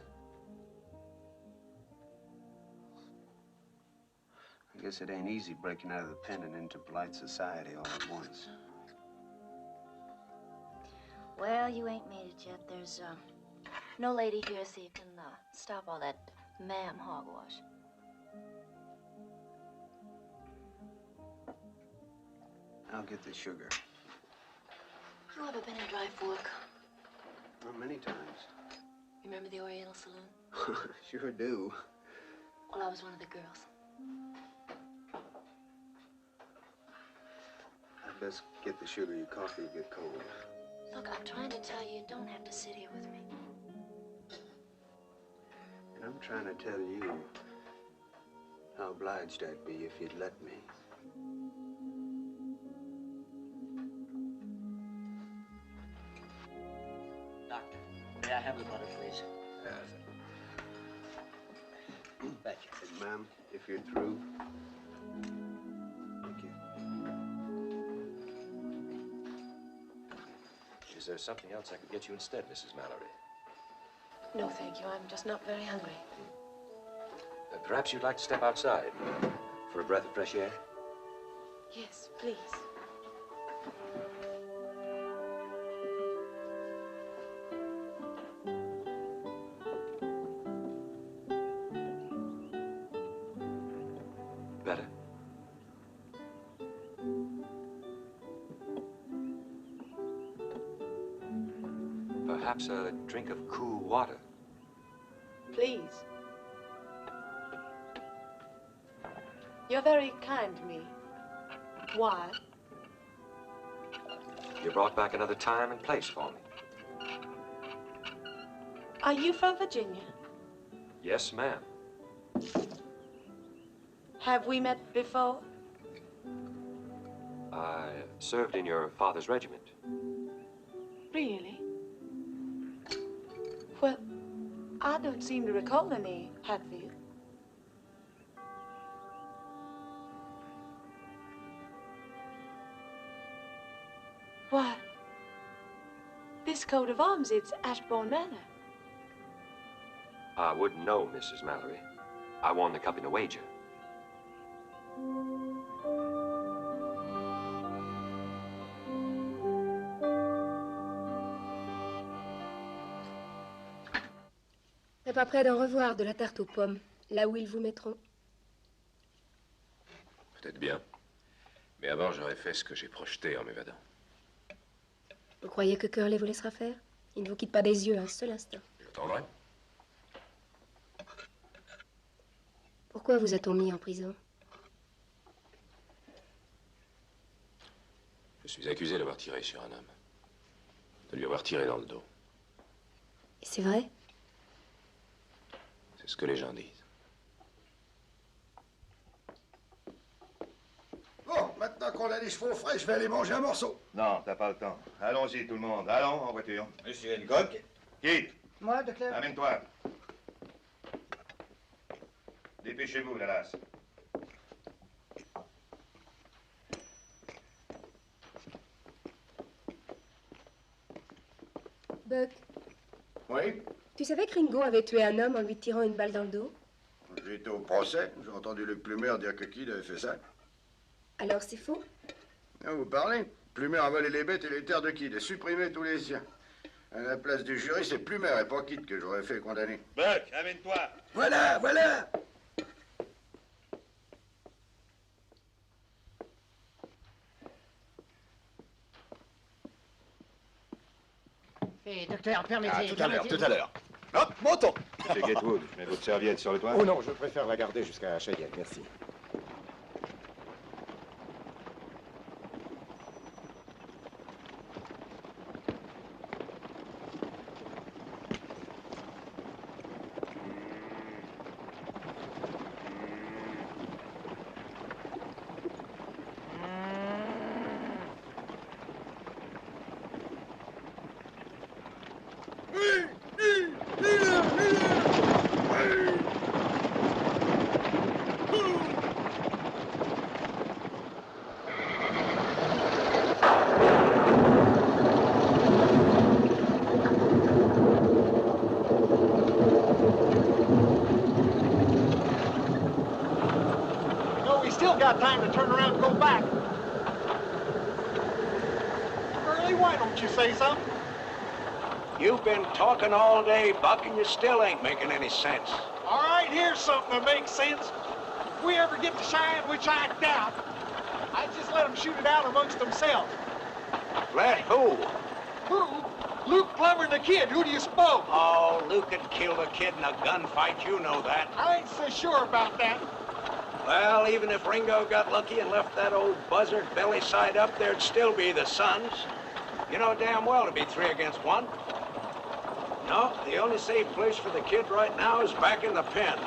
I guess it ain't easy breaking out of the pen and into polite society all at once. Well, you ain't made it yet. There's no lady here, so you can stop all that ma'am hogwash. I'll get the sugar. You ever been in Dry Fork? Well, many times. You remember the Oriental Saloon? Sure do. Well, I was one of the girls. I'd best get the sugar. Your coffee will get cold. Look, I'm trying to tell you, you don't have to sit here with me. And I'm trying to tell you how obliged I'd be if you'd let me. Doctor, may I have the butter, please? Thank you. And, ma'am, if you're through. Thank you. Is there something else I could get you instead, Mrs. Mallory? No, thank you. I'm just not very hungry. Perhaps you'd like to step outside for a breath of fresh air? Yes, please. Better? Perhaps a drink of cool water. Please. You're very kind to me. Why? You brought back another time and place for me. Are you from Virginia? Yes, ma'am. Have we met before? I served in your father's regiment. Really? Well, I don't seem to recall any Hatfield. Why, this coat of arms, it's Ashbourne Manor. I wouldn't know, Mrs. Mallory. I won the cup in a wager. serais pas près d'en revoir de la tarte aux pommes, là où ils vous mettront. Peut-être bien. Mais avant, j'aurais fait ce que j'ai projeté en m'évadant. Vous croyez que Curley vous laissera faire? Il ne vous quitte pas des yeux un seul instant. J'attendrai. Pourquoi vous a-t-on mis en prison? Je suis accusé d'avoir tiré sur un homme. De lui avoir tiré dans le dos. Et c'est vrai? C'est ce que les gens disent. Bon, maintenant qu'on a les chevaux frais, je vais aller manger un morceau. Non, t'as pas le temps. Allons-y, tout le monde. Allons, en voiture. Monsieur Hancock. Kid, Moi, docteur? amène-toi. Dépêchez-vous, Dallas. Buck, Oui? tu savais que Ringo avait tué un homme en lui tirant une balle dans le dos? J'étais au procès. J'ai entendu Luc Plumer dire que Kidd avait fait ça. Alors c'est faux? Ah, vous parlez? Plumer a volé les bêtes et les terres de Kidd et supprimé tous les siens. À la place du jury, c'est Plumer et pas Kidd que j'aurais fait condamner. Buck, amène-toi. Voilà, voilà! Et docteur, permettez... Ah, tout à l'heure, tout à l'heure. Hop, montons. Monsieur Gatewood, je mets votre serviette sur le toit. Oh non, je préfère la garder jusqu'à Cheyenne, merci. Got time to turn around and go back. Curly, why don't you say something? You've been talking all day, Buck, and you still ain't making any sense. All right, here's something that makes sense. If we ever get to Cheyenne, which I doubt, I just let them shoot it out amongst themselves. Let who? Who? Luke Plummer and the kid. Who do you suppose? Oh, Luke had killed a kid in a gunfight. You know that. I ain't so sure about that. Well, even if Ringo got lucky and left that old buzzard belly side up, there'd still be the Sons. You know damn well to be 3 against 1. No, the only safe place for the kid right now is back in the pen.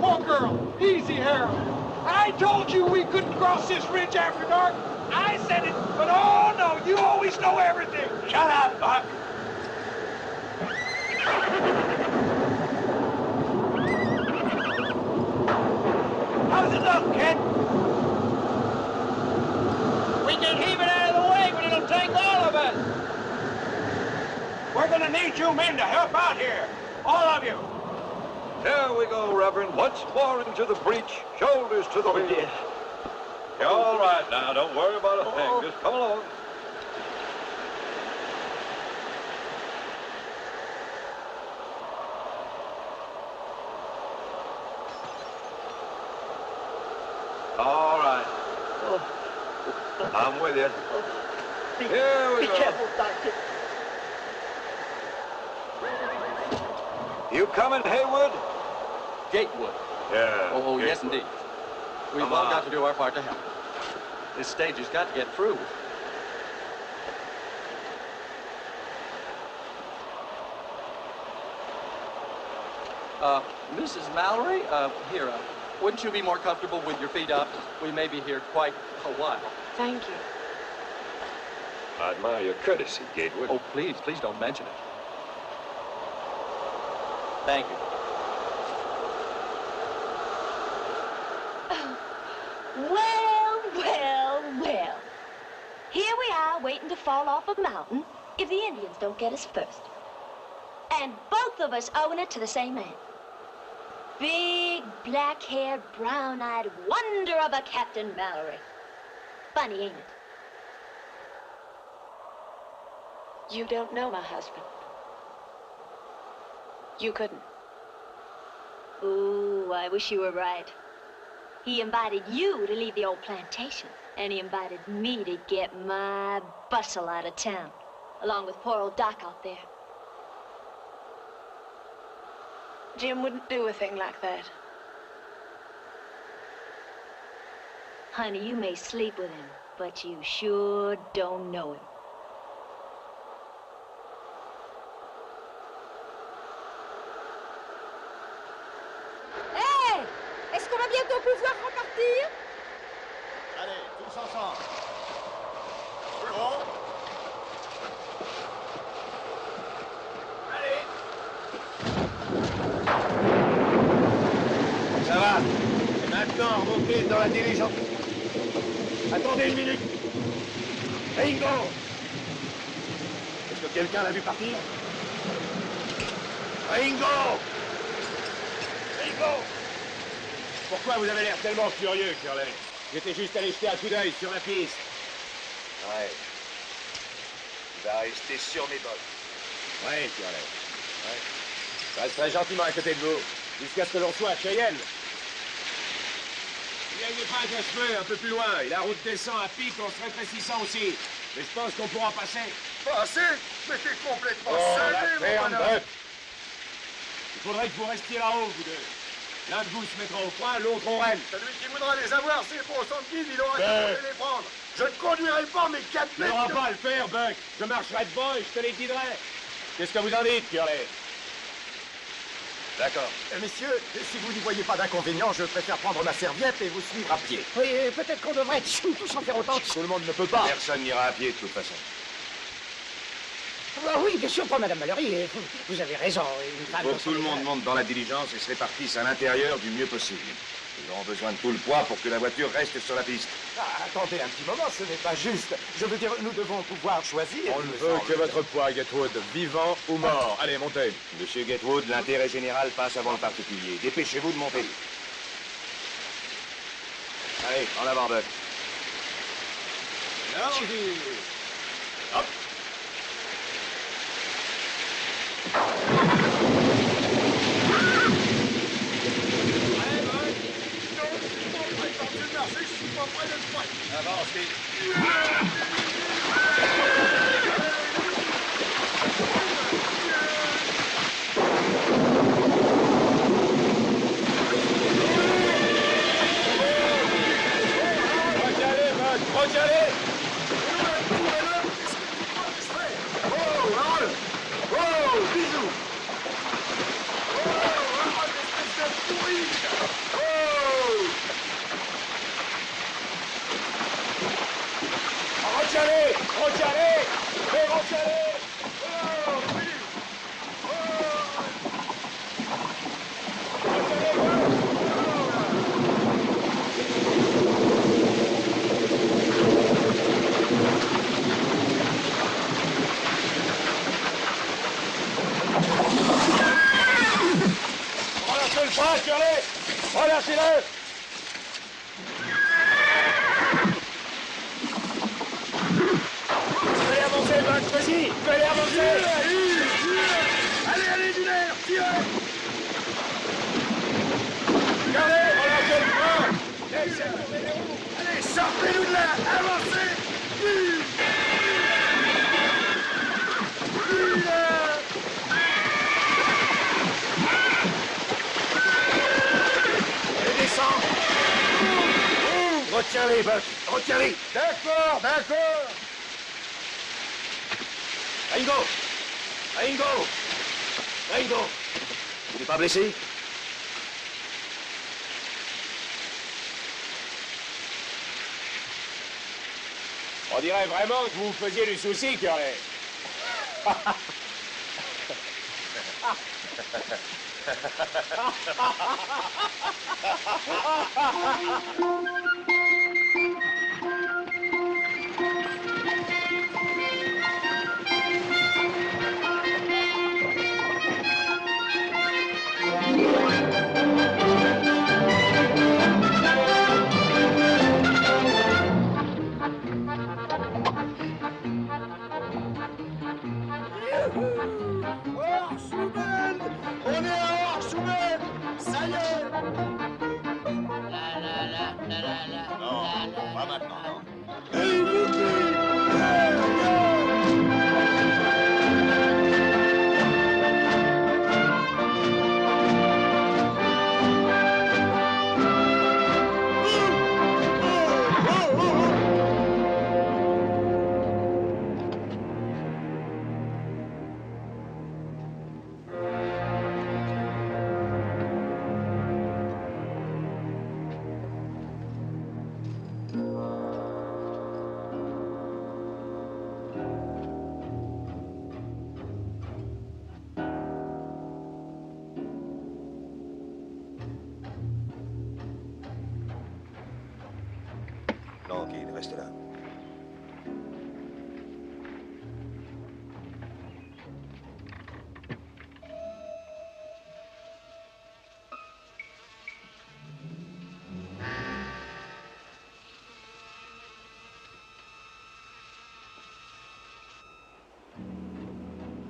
Oh, girl. Easy, Harold. I told you we couldn't cross this ridge after dark. I said it, but oh no, you always know everything. Shut up, Buck. How's it look, kid? We can heave it out of the way, but it'll take all of us. We're gonna need you men to help out here. All of you. Here we go, Reverend. Once more into the breach. Shoulders to the wheel. You're all right now. Don't worry about a thing. Just come along. All right. I'm with you. Here we go. Be careful, Doctor. You coming, Haywood? Gatewood. Yeah. Oh, yes, Gatewood. indeed. We've Come all on. got to do our part to help. This stage has got to get through. Mrs. Mallory, here, wouldn't you be more comfortable with your feet up? We may be here quite a while. Thank you. I admire your courtesy, Gatewood. Oh, please don't mention it. Thank you. Well. Here we are waiting to fall off a mountain if the Indians don't get us first. And both of us owing it to the same man. Big, black-haired, brown-eyed wonder of a Captain Mallory. funny, ain't it? You don't know my husband. You couldn't. Ooh, I wish you were right. He invited you to leave the old plantation, and he invited me to get my bustle out of town, along with poor old Doc out there. Jim wouldn't do a thing like that. Honey, you may sleep with him, but you sure don't know him. Hé! Est-ce qu'on va bientôt pouvoir repartir? Allez, tous ensemble. Tout le monde. Allez. Ça va. Et maintenant, remontez dans la diligence. Attendez une minute. Ringo! Est-ce que quelqu'un l'a vu partir? Ringo! Ringo! Pourquoi vous avez l'air tellement furieux, Curley? J'étais juste allé jeter un coup d'œil sur la piste. Ouais. Il va rester sur mes bottes. Ouais, Curley. Ouais. Je resterai gentiment à côté de vous, jusqu'à ce que l'on soit à Cheyenne. Il y a une épingle à cheveux un peu plus loin, et la route descend à pic en se rétrécissant aussi. Mais je pense qu'on pourra passer. Passer? Mais t'es complètement Oh, cinglé, la mon ferme, bonhomme. Buck. Il faudrait que vous restiez là-haut, vous deux. L'un de vous se mettra au frein, l'autre au rêne. Celui qui voudra les avoir, c'est pour son guide, il aura Buck. qu'à monter les prendre. Je ne conduirai pas mes 4 Tu mètres. n'auras pas à le faire, Buck. Je marcherai devant et je te les guiderai. Qu'est-ce que vous en dites, Curley? D'accord. Messieurs, si vous n'y voyez pas d'inconvénient, je préfère prendre ma serviette et vous suivre à pied. Oui, peut-être qu'on devrait tous en faire autant. Tout le monde ne peut pas. Personne n'ira à pied de toute façon. Ah oui, bien sûr, pas Madame Mallory. Vous avez raison. Une femme Faut dans que son tout le monde état. monte dans la diligence et se répartisse à l'intérieur du mieux possible. Ils auront besoin de tout le poids pour que la voiture reste sur la piste. Ah, attendez un petit moment, ce n'est pas juste. Je veux dire, nous devons pouvoir choisir. On ne veut que votre poids, Gatwood, vivant ou mort. Allez, montez. Monsieur Gatwood, l'intérêt général passe avant le particulier. Dépêchez-vous de monter. Allez, en avant, Buck. Allons-y. Hop. Avance, Recalez, Buck, recalez. Oh, Harold! Oh, bisous! Oh, Harold, espèce de pourri! Oh! Recalez, recalez, et recalez. Oh, oui! Recalez, Buck. Relâchez le frein, Curley. Relâchez-le. Fais-les avancer, Buck, vas-y, fais-les avancer. Allez, allez, du l'air, tirez! Curley, relâchez le frein. Laissez tourner les roues! Allez, sortez-nous de là! Avancez! Allez, descends. Retiens-les, Buck, retiens-les. D'accord, d'accord! Ringo! Ringo! Ringo! Tu n'es pas blessé? On dirait vraiment que vous vous faisiez du souci, Curley. Non, pas maintenant, non. Non, Kid, reste là.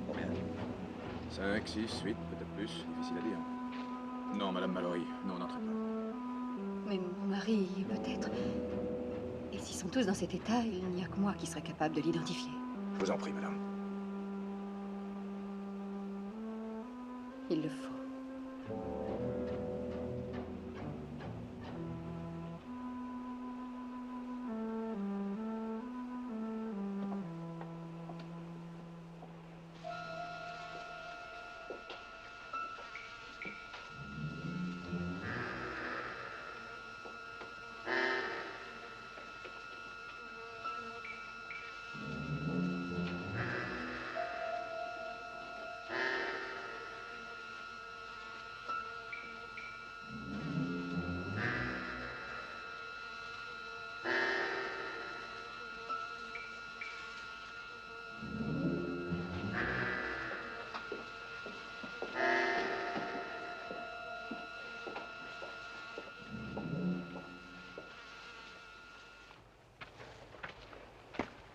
Combien? 5, 6, 8, peut-être plus. Difficile à dire. Non, Madame Mallory, non, n'entrez pas. Mais mon mari, peut-être. Et s'ils sont tous dans cet état, il n'y a que moi qui serais capable de l'identifier. Je vous en prie, madame. Il le faut.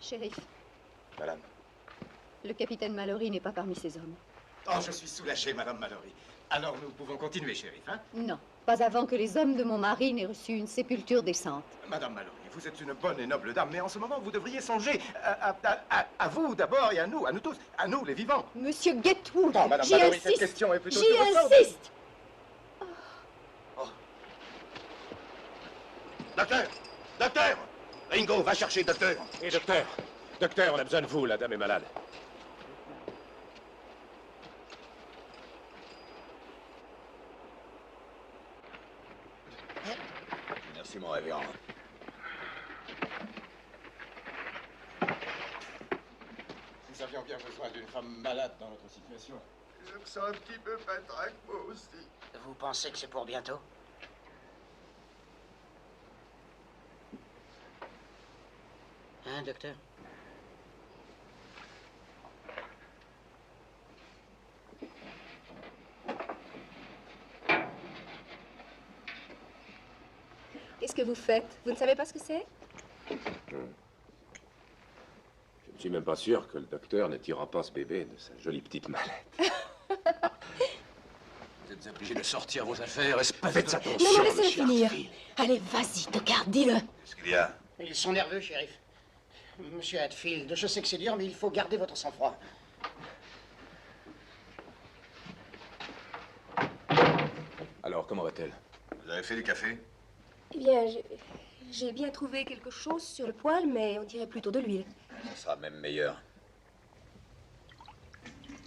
Shérif, Madame. le capitaine Mallory n'est pas parmi ces hommes. Oh, je suis soulagé, Madame Mallory. Alors nous pouvons continuer, shérif, hein? Non, pas avant que les hommes de mon mari n'aient reçu une sépulture décente. Madame Mallory, vous êtes une bonne et noble dame, mais en ce moment, vous devriez songer à vous d'abord et à nous tous, à nous, les vivants. Monsieur Getwood, Non, Madame j'y Mallory, insiste. cette question est plutôt... J'y insiste. Docteur! Docteur! Ringo, va chercher docteur! Et docteur? Docteur, on a besoin de vous, la dame est malade. Merci, mon révérend. Nous avions bien besoin d'une femme malade dans notre situation. Je me sens un petit peu patraque, moi aussi. Vous pensez que c'est pour bientôt? Hein, docteur? Qu'est-ce que vous faites? Vous ne savez pas ce que c'est? Je ne suis même pas sûr que le docteur ne tirera pas ce bébé de sa jolie petite mallette. Vous êtes obligé de sortir vos affaires, espèce Faites de... attention, Non, laissez-le monsieur finir. Hartfield. Allez, vas-y, Tocard, dis-le. Qu'est-ce qu'il y a? Ils sont nerveux, shérif. Monsieur Hatfield, je sais que c'est dur, mais il faut garder votre sang-froid. Alors, comment va-t-elle? Vous avez fait du café? Eh bien, j'ai bien trouvé quelque chose sur le poêle, mais on dirait plutôt de l'huile. Ça sera même meilleur.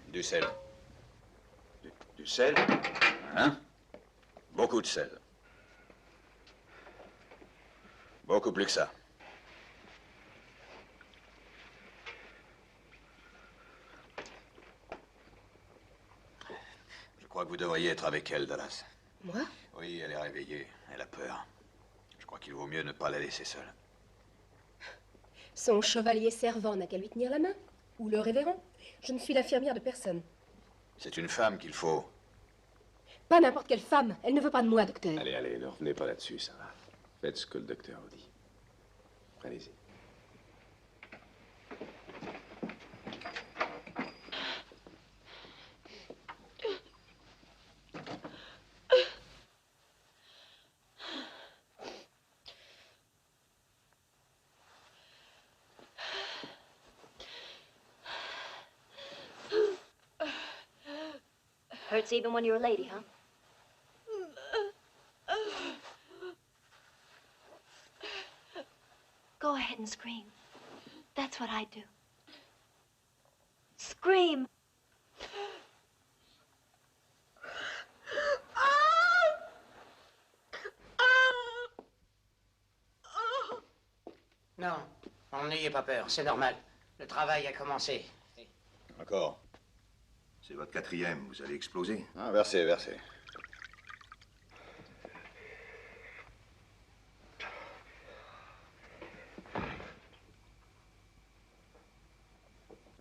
Du sel. Du sel? Hein? Beaucoup de sel. Beaucoup plus que ça. Je crois que vous devriez être avec elle, Dallas. Moi? Oui, elle est réveillée. Elle a peur. Je crois qu'il vaut mieux ne pas la laisser seule. Son chevalier servant n'a qu'à lui tenir la main. Ou le révérend. Je ne suis l'infirmière de personne. C'est une femme qu'il faut. Pas n'importe quelle femme. Elle ne veut pas de moi, docteur. Allez, allez, ne revenez pas là-dessus, ça va. Faites ce que le docteur vous dit. Allez-y. Hurts even when you're a lady, huh? Go ahead and scream. That's what I do. Scream. Non, n'ayez pas peur, c'est normal. Le travail a commencé. Encore. C'est votre 4e, vous allez exploser. Ah, versez, versez.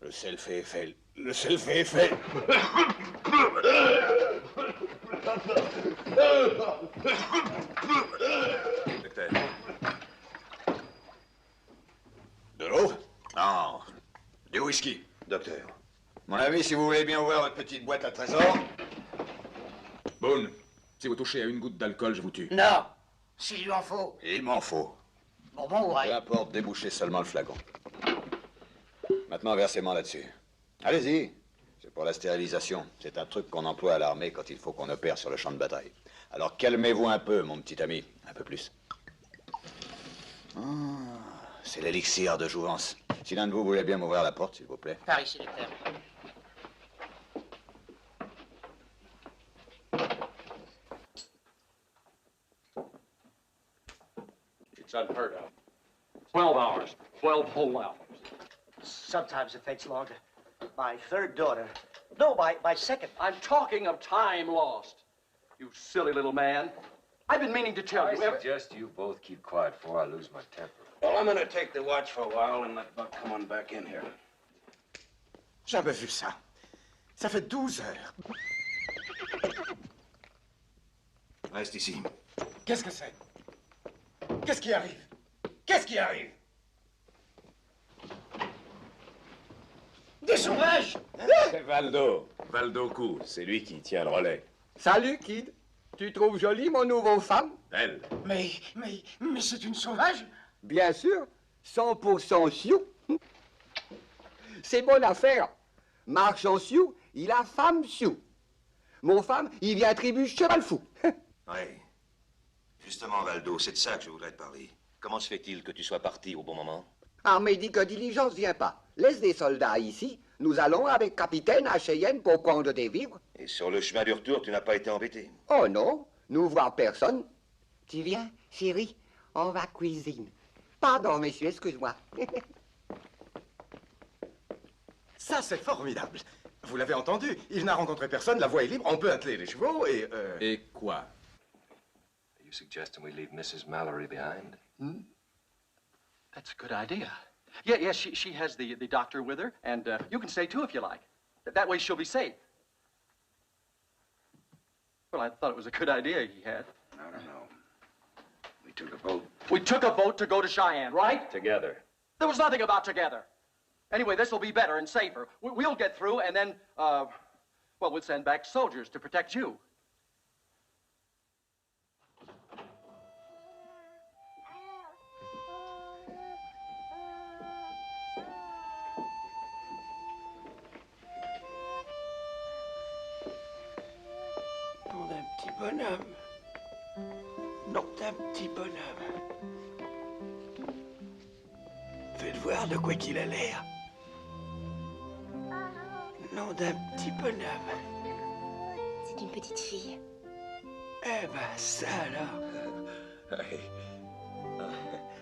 Le selfie est fait. Le selfie est fait. Docteur. De l'eau? Non. Du whisky. Docteur. Mon ami, si vous voulez bien ouvrir votre petite boîte à trésor. Boone, si vous touchez à une goutte d'alcool, je vous tue. Non, s'il lui en faut. Il m'en faut. Bourbon ou rail? Peu importe, débouchez seulement le flacon. Maintenant, versez-moi là-dessus. Allez-y. C'est pour la stérilisation. C'est un truc qu'on emploie à l'armée quand il faut qu'on opère sur le champ de bataille. Alors calmez-vous un peu, mon petit ami. Un peu plus. Ah, c'est l'élixir de jouvence. Si l'un de vous voulait bien m'ouvrir la porte, s'il vous plaît. Par ici, docteur. It's unheard of. 12 hours. 12 whole hours. Sometimes it takes longer. My third daughter. No, my second. I'm talking of time lost. You silly little man. I've been meaning to tell you. I suggest you both keep quiet before I lose my temper. Well, I'm gonna take the watch for a while and let Buck come on back in here. Jamais vu ça. Ça fait 12 heures. Reste ici. Qu'est-ce que c'est? Qu'est-ce qui arrive? Qu'est-ce qui arrive? Des sauvages! C'est Valdo. Valdo Cou, c'est lui qui tient le relais. Salut, kid. Tu trouves jolie mon nouveau femme? Elle. Mais c'est une sauvage? Bien sûr. 100% Sioux. C'est bonne affaire. Marchand Sioux, il a femme Sioux. Mon femme, il vient tribu cheval fou. Oui. Justement, Valdo, c'est de ça que je voudrais te parler. Comment se fait-il que tu sois parti au bon moment? Armée dit que diligence vient pas. Laisse des soldats ici. Nous allons avec capitaine à Cheyenne pour prendre des vivres. Et sur le chemin du retour, tu n'as pas été embêté? Oh non, nous voir personne. Tu viens, chérie, on va cuisine. Pardon, messieurs, excuse-moi. Ça, c'est formidable. Vous l'avez entendu, il n'a rencontré personne, la voie est libre, on peut atteler les chevaux et... Et quoi? Are you suggesting we leave Mrs. Mallory behind? That's a good idea. Yeah, she has the doctor with her, and you can stay too if you like. That way she'll be safe. Well, I thought it was a good idea he had. I don't know. We took a boat. We took a boat to go to Cheyenne, right? Together. There was nothing about together. Anyway, this will be better and safer. We'll get through, and then, well, we'll send back soldiers to protect you. Nom d'un petit bonhomme. Nom d'un petit bonhomme. Faites voir de quoi qu'il a l'air. Nom d'un petit bonhomme. C'est une petite fille. Eh ben, ça alors.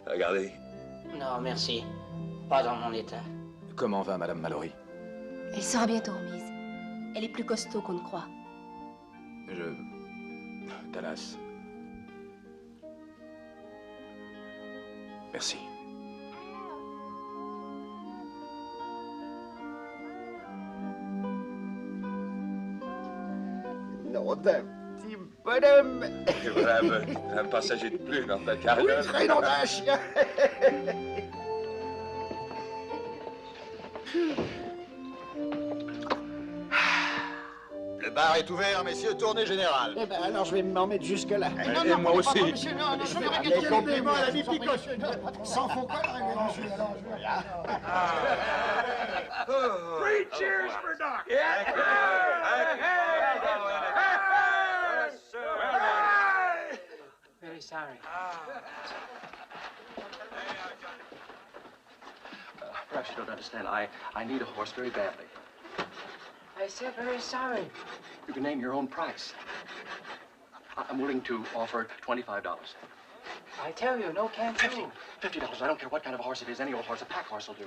Regardez. Non, merci. Pas dans mon état. Comment va Madame Mallory? Elle sera bientôt remise. Elle est plus costaud qu'on ne croit. Dallas. Merci. Nom d'un petit bonhomme. Voilà un passager de plus dans ta carrière. Oui, très nom d'un chien. Le bar est ouvert, messieurs, tournée générale. Eh ben, alors je vais m'en mettre jusque-là. Et moi aussi. Monsieur, non, je veux Les compliments à l'ami Picoche. Sans faux col, monsieur. Alors, je veux rien. Three cheers for Doc. Yeah. very sorry. Perhaps you don't understand. I need a horse very badly. I said very sorry. You can name your own price. I'm willing to offer $25. I tell you, no can't do. $50. I don't care what kind of a horse it is. Any old horse, a pack horse will do.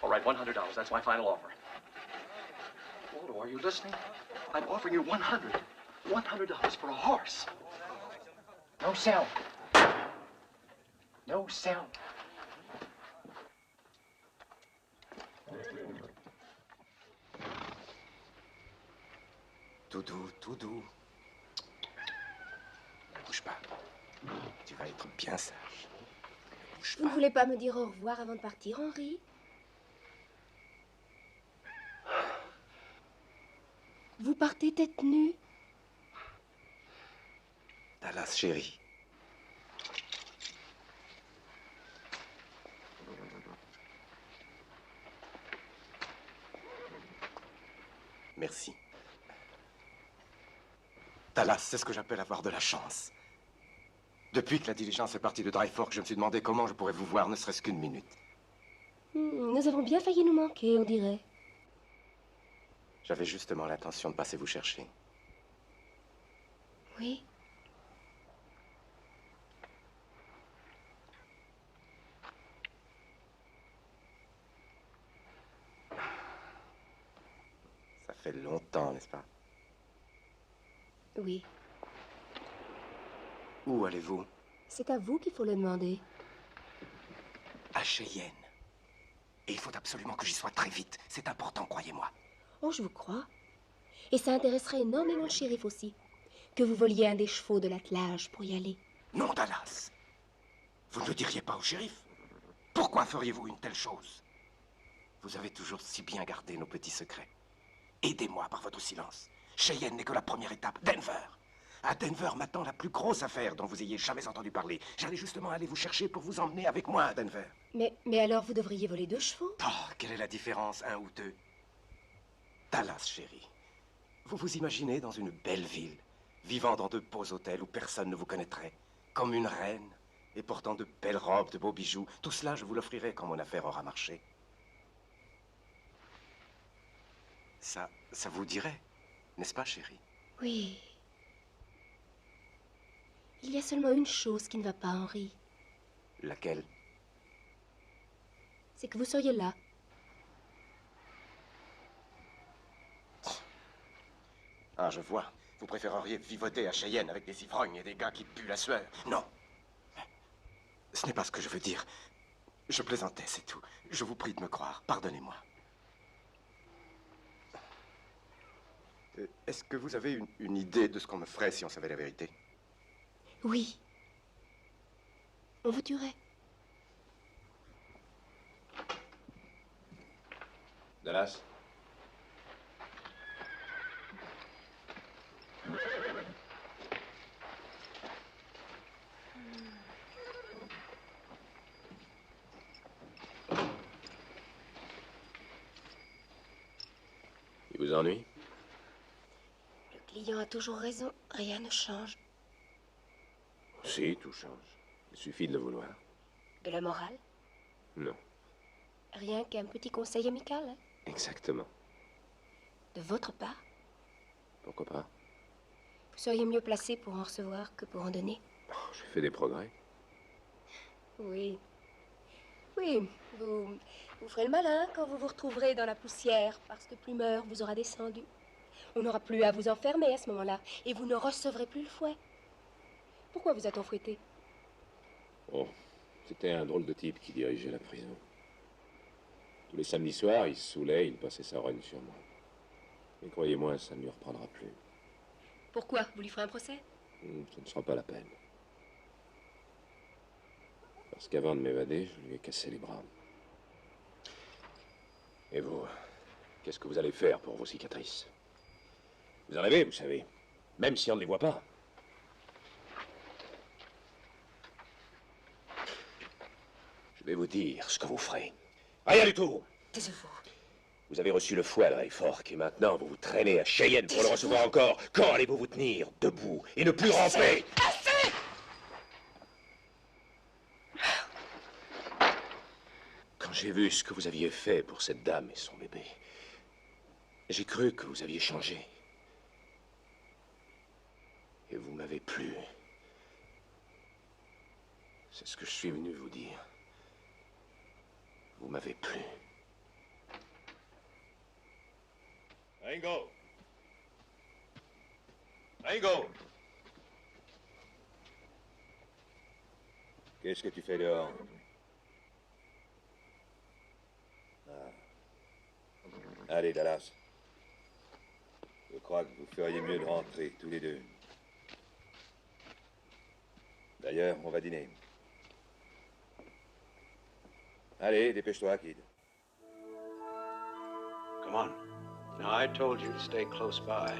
All right, $100. That's my final offer. Waldo, are you listening? I'm offering you $100. $100 for a horse. No sell. No sell. Tout doux, tout doux. Ne bouge pas. Tu vas être bien sage. Ne bouge Vous ne pas. voulez pas me dire au revoir avant de partir, Henri? Vous partez tête nue? Dallas, chérie. Merci. Dallas, c'est ce que j'appelle avoir de la chance. Depuis que la diligence est partie de Dry Fork, je me suis demandé comment je pourrais vous voir, ne serait-ce qu'une minute. Nous avons bien failli nous manquer, on dirait. J'avais justement l'intention de passer vous chercher. Oui. Ça fait longtemps, n'est-ce pas? Oui. Où allez-vous? C'est à vous qu'il faut le demander. À Cheyenne. Et il faut absolument que j'y sois très vite. C'est important, croyez-moi. Oh, je vous crois. Et ça intéresserait énormément le shérif aussi. Que vous voliez un des chevaux de l'attelage pour y aller. Non, Dallas. Vous ne le diriez pas au shérif? Pourquoi feriez-vous une telle chose? Vous avez toujours si bien gardé nos petits secrets. Aidez-moi par votre silence. Cheyenne n'est que la première étape. Denver. À Denver m'attend la plus grosse affaire dont vous ayez jamais entendu parler. J'allais justement aller vous chercher pour vous emmener avec moi à Denver. Mais alors vous devriez voler 2 chevaux? Oh, quelle est la différence, un ou deux? Dallas, chérie. Vous vous imaginez dans une belle ville, vivant dans de beaux hôtels où personne ne vous connaîtrait, comme une reine, et portant de belles robes, de beaux bijoux. Tout cela, je vous l'offrirai quand mon affaire aura marché. Ça vous dirait, n'est-ce pas, chérie? Oui. Il y a seulement une chose qui ne va pas, Henri. Laquelle? C'est que vous seriez là. Ah, je vois. Vous préféreriez vivoter à Cheyenne avec des ivrognes et des gars qui puent la sueur. Non. Ce n'est pas ce que je veux dire. Je plaisantais, c'est tout. Je vous prie de me croire. Pardonnez-moi. Est-ce que vous avez une idée de ce qu'on me ferait si on savait la vérité? Oui. On vous tuerait. Dallas? Il vous ennuie? Le client a toujours raison. Rien ne change. Si, tout change. Il suffit de le vouloir. De la morale? Non, Rien qu'un petit conseil amical, hein? exactement. De votre part? Pourquoi pas? Vous seriez mieux placé pour en recevoir que pour en donner. J'ai fait des progrès. Oui. Oui, vous ferez le malin quand vous vous retrouverez dans la poussière parce que Plumeur vous aura descendu. On n'aura plus à vous enfermer à ce moment-là et vous ne recevrez plus le fouet. Pourquoi vous a-t-on fouetté? Oh, c'était un drôle de type qui dirigeait la prison. Tous les samedis soirs, il se saoulait, il passait sa rogne sur moi. Mais croyez-moi, ça ne lui reprendra plus. Pourquoi? Vous lui ferez un procès? Ça ne sera pas la peine. Parce qu'avant de m'évader, je lui ai cassé les bras. Et vous, qu'est-ce que vous allez faire pour vos cicatrices? Vous en avez, vous savez, même si on ne les voit pas. Je vais vous dire ce que vous ferez. Rien du tout. Taisez-vous. Vous avez reçu le fouet à Dreyfort, et maintenant vous vous traînez à Cheyenne pour le recevoir encore. Quand allez-vous vous tenir debout et ne plus ramper? Assez! Quand j'ai vu ce que vous aviez fait pour cette dame et son bébé, j'ai cru que vous aviez changé. Et vous m'avez plu. C'est ce que je suis venu vous dire. Vous m'avez plu. Ringo! Ringo! Qu'est-ce que tu fais dehors? Allez, Dallas. Je crois que vous feriez mieux de rentrer, tous les deux. D'ailleurs, on va dîner. Allez, dépêche-toi, kid. Come on. Now, I told you to stay close by.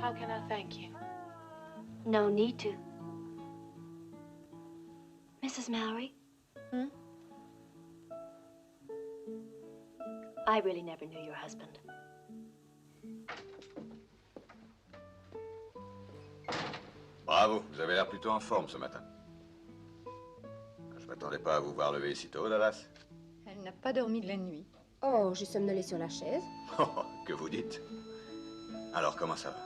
How can I thank you? No need to. Mrs. Mallory? I really never knew your husband. Bravo, vous avez l'air plutôt en forme ce matin. Je m'attendais pas à vous voir lever si tôt, Dallas. Elle n'a pas dormi de la nuit. Oh, j'ai somnolé sur la chaise. Oh, que vous dites? Alors, comment ça va?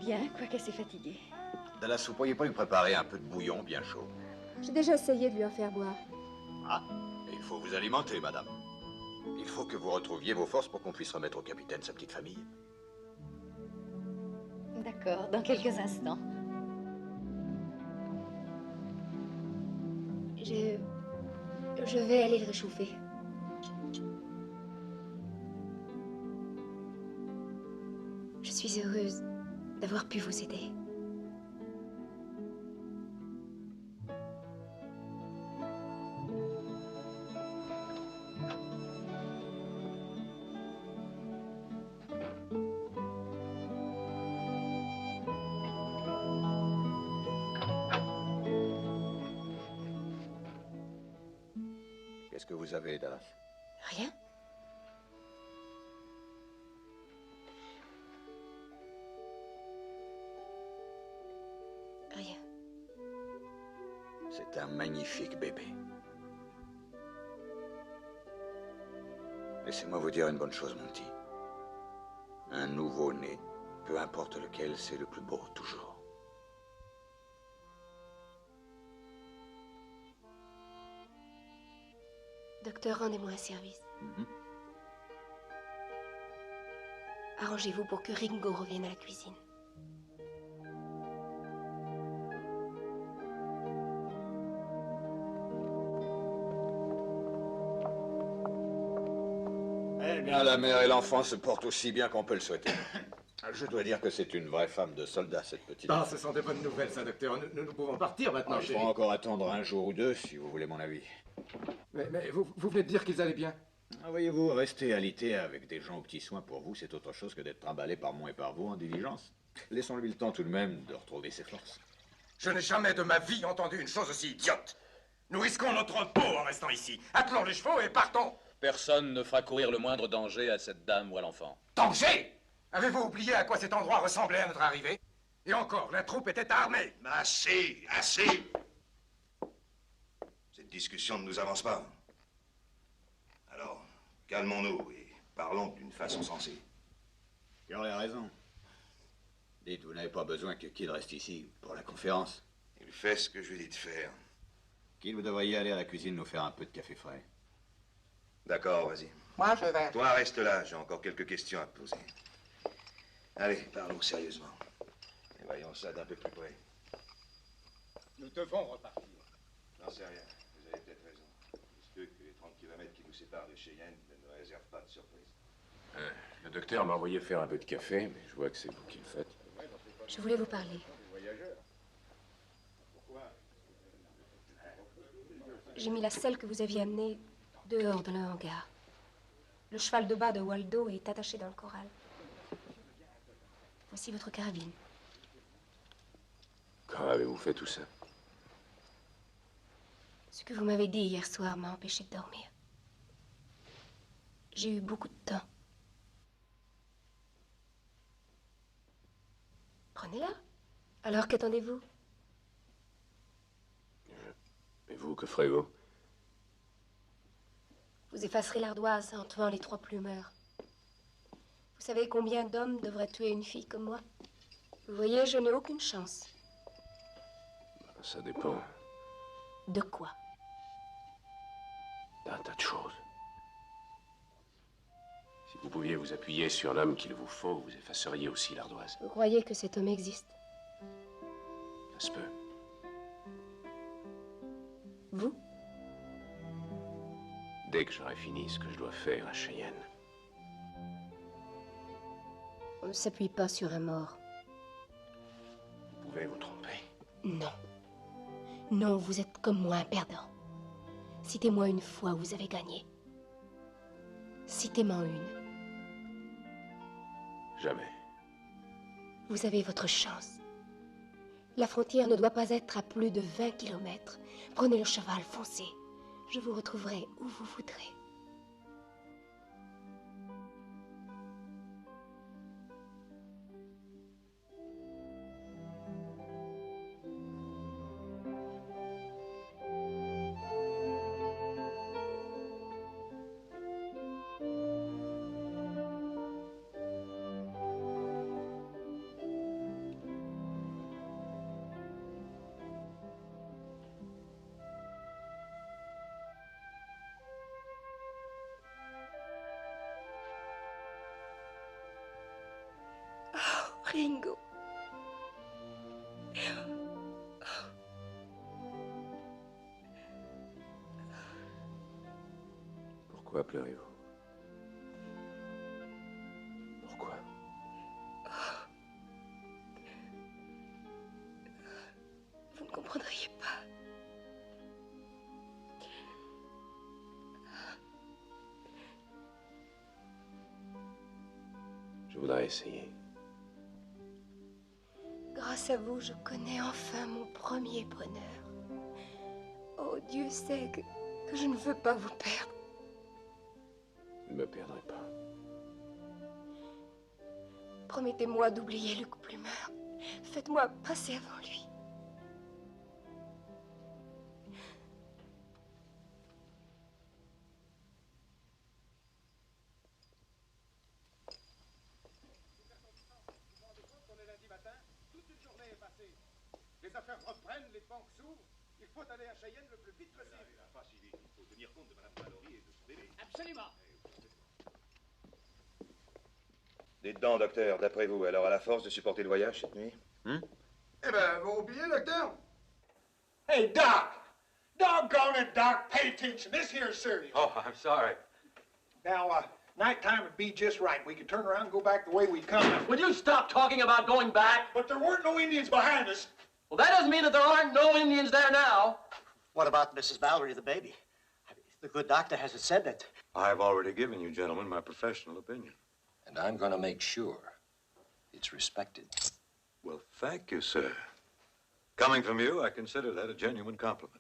Bien, quoique assez fatiguée. Dallas, vous pourriez pas lui préparer un peu de bouillon bien chaud? J'ai déjà essayé de lui en faire boire. Ah, et il faut vous alimenter, madame. Il faut que vous retrouviez vos forces pour qu'on puisse remettre au capitaine sa petite famille. D'accord, dans quelques instants. Je vais aller le réchauffer. Je suis heureuse d'avoir pu vous aider. Qu'est-ce que vous avez, Dallas? Rien. Rien. C'est un magnifique bébé. Laissez-moi vous dire une bonne chose, mon petit. Un nouveau-né, peu importe lequel, c'est le plus beau, toujours. Docteur, rendez-moi un service. Arrangez-vous pour que Ringo revienne à la cuisine. Eh bien, la mère et l'enfant se portent aussi bien qu'on peut le souhaiter. Je dois dire que c'est une vraie femme de soldat, cette petite. Ah, ce sont de bonnes nouvelles, ça, docteur. Nous pouvons partir maintenant, Il faut chérie. encore attendre un jour ou deux, si vous voulez mon avis. Mais vous venez de dire qu'ils allaient bien. Ah, voyez-vous, rester alité avec des gens aux petits soins pour vous, c'est autre chose que d'être trimballé par moi et par vous en diligence. Laissons-lui le temps tout de même de retrouver ses forces. Je n'ai jamais de ma vie entendu une chose aussi idiote. Nous risquons notre peau en restant ici. Attelons les chevaux et partons. Personne ne fera courir le moindre danger à cette dame ou à l'enfant. Danger! Avez-vous oublié à quoi cet endroit ressemblait à notre arrivée? Et encore, la troupe était armée. Assez, assez! Cette discussion ne nous avance pas. Alors, calmons-nous et parlons d'une façon sensée. Carl a raison. Dites, vous n'avez pas besoin que Kid reste ici pour la conférence. Il fait ce que je lui dis de faire. Kid, vous devriez aller à la cuisine nous faire un peu de café frais. D'accord, vas-y. Moi, je vais. Toi, reste là, j'ai encore quelques questions à te poser. Allez, parlons sérieusement. Et voyons ça d'un peu plus près. Nous devons repartir. J'en sais rien, vous avez peut-être raison. Il se peut que les 30 km qui nous séparent de Cheyenne ne nous réservent pas de surprise. Le docteur m'a envoyé faire un peu de café, mais je vois que c'est vous qui le faites. Je voulais vous parler. J'ai mis la selle que vous aviez amenée dehors dans le hangar. Le cheval de bas de Waldo est attaché dans le corral. Voici votre carabine. Quand avez-vous fait tout ça? Ce que vous m'avez dit hier soir m'a empêché de dormir. J'ai eu beaucoup de temps. Prenez-la. Alors, qu'attendez-vous? Et vous, que ferez-vous? Vous effacerez l'ardoise en tuant les 3 plumeurs. Vous savez combien d'hommes devraient tuer une fille comme moi? Vous voyez, je n'ai aucune chance. Ça dépend De quoi? d'un tas de choses. Si vous pouviez vous appuyer sur l'homme qu'il vous faut, vous effaceriez aussi l'ardoise. Vous croyez que cet homme existe? Ça se peut. Vous? Dès que j'aurai fini ce que je dois faire à Cheyenne. On ne s'appuie pas sur un mort. Vous pouvez vous tromper. Non. Non, vous êtes comme moi, un perdant. Citez-moi une fois où vous avez gagné. Citez-moi une. Jamais. Vous avez votre chance. La frontière ne doit pas être à plus de 20 kilomètres. Prenez le cheval, foncez. Je vous retrouverai où vous voudrez. Ringo. Pourquoi pleurez-vous? Pourquoi? Vous ne comprendriez pas. Je voudrais essayer. Grâce à vous, je connais enfin mon premier bonheur. Oh, Dieu sait que je ne veux pas vous perdre. Ne me perdrez pas. Promettez-moi d'oublier Luc Plumeur. Faites-moi passer avant lui. Les affaires reprennent, les banques s'ouvrent. Il faut aller à Cheyenne le plus vite possible. Pas si vite. Il faut tenir compte de Madame Mallory et de son bébé. Absolument. Dites donc, docteur, d'après vous, elle aura la force de supporter le voyage cette nuit? Eh ben, vous oubliez, docteur? Hey, Doc! Doggone it, Doc. Pay attention. This here's serious. Oh, I'm sorry. Now, nighttime would be just right. We could turn around and go back the way we come. Would you stop talking about going back? But there weren't no Indians behind us. Well, that doesn't mean that there aren't no Indians there now. What about Mrs. Mallory, the baby? The good doctor hasn't said that. I've already given you gentlemen my professional opinion. And I'm going to make sure it's respected. Well, thank you, sir. Coming from you, I consider that a genuine compliment.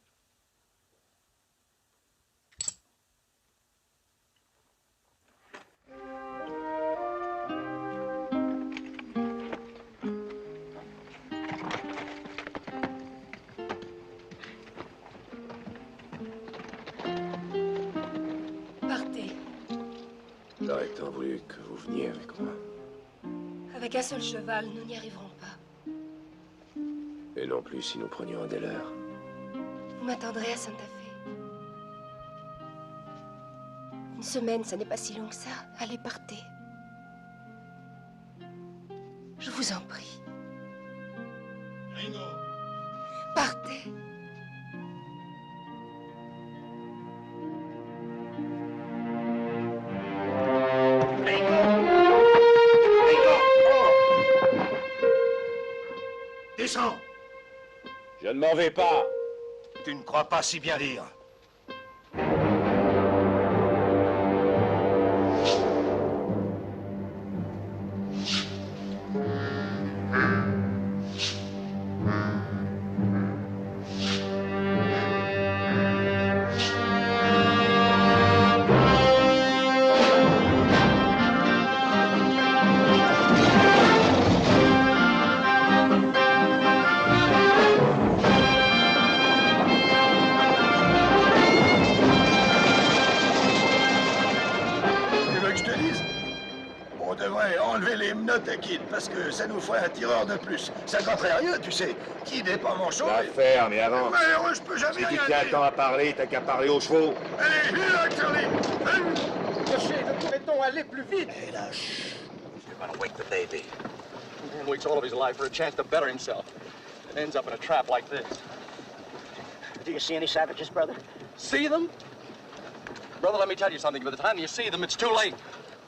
Partez. J'aurais tant voulu que vous veniez avec moi. Avec un seul cheval, nous n'y arriverons pas. Et non plus si nous prenions un des leurs. Vous m'attendrez à Santa Fe. Une semaine, ça n'est pas si long que ça. Allez, partez. Je vous en prie. Ringo. Partez. Descends. Je ne m'en vais pas. Tu ne crois pas si bien dire. tes Kid, parce que ça nous ferait un tireur de plus. Ça compterait rien, tu sais. Kid n'est pas mon chevaux. L'affaire, mais avant. Malheureux, je peux jamais Si tu rien tiens dire. tant à parler, t'as qu'à parler aux chevaux. Allez, là, Curly. Cherchez, ne pourrait-on aller plus vite? Hey, là, shh. You're gonna wake the baby. A man waits all of his life for a chance to better himself and ends up in a trap like this. Do you see any savages, brother? See them? Brother, let me tell you something. By the time you see them, it's too late.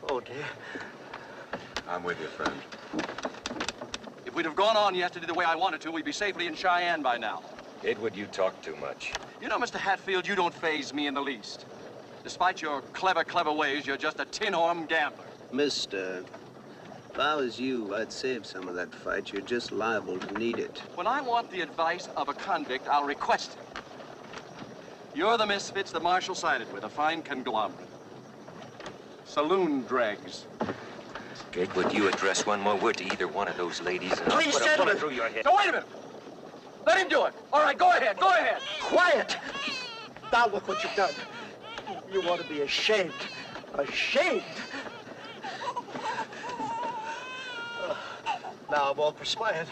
Oh, dear. I'm with you, friend. If we'd have gone on yesterday the way I wanted to, we'd be safely in Cheyenne by now. Edward, you talk too much. You know, Mr. Hatfield, you don't faze me in the least. Despite your clever ways, you're just a tin-horn gambler. Mister, if I was you, I'd save some of that fight. You're just liable to need it. When I want the advice of a convict, I'll request it. You're the misfits the Marshal sided with, a fine conglomerate. Saloon dregs. Edward, you address one more word to either one of those ladies, and I'll Please, put a bullet gentlemen. through your head. Now, wait a minute. Let him do it. All right, go ahead, go ahead. Quiet! Now look what you've done. You ought to be ashamed. Ashamed! Now I'm all perspired.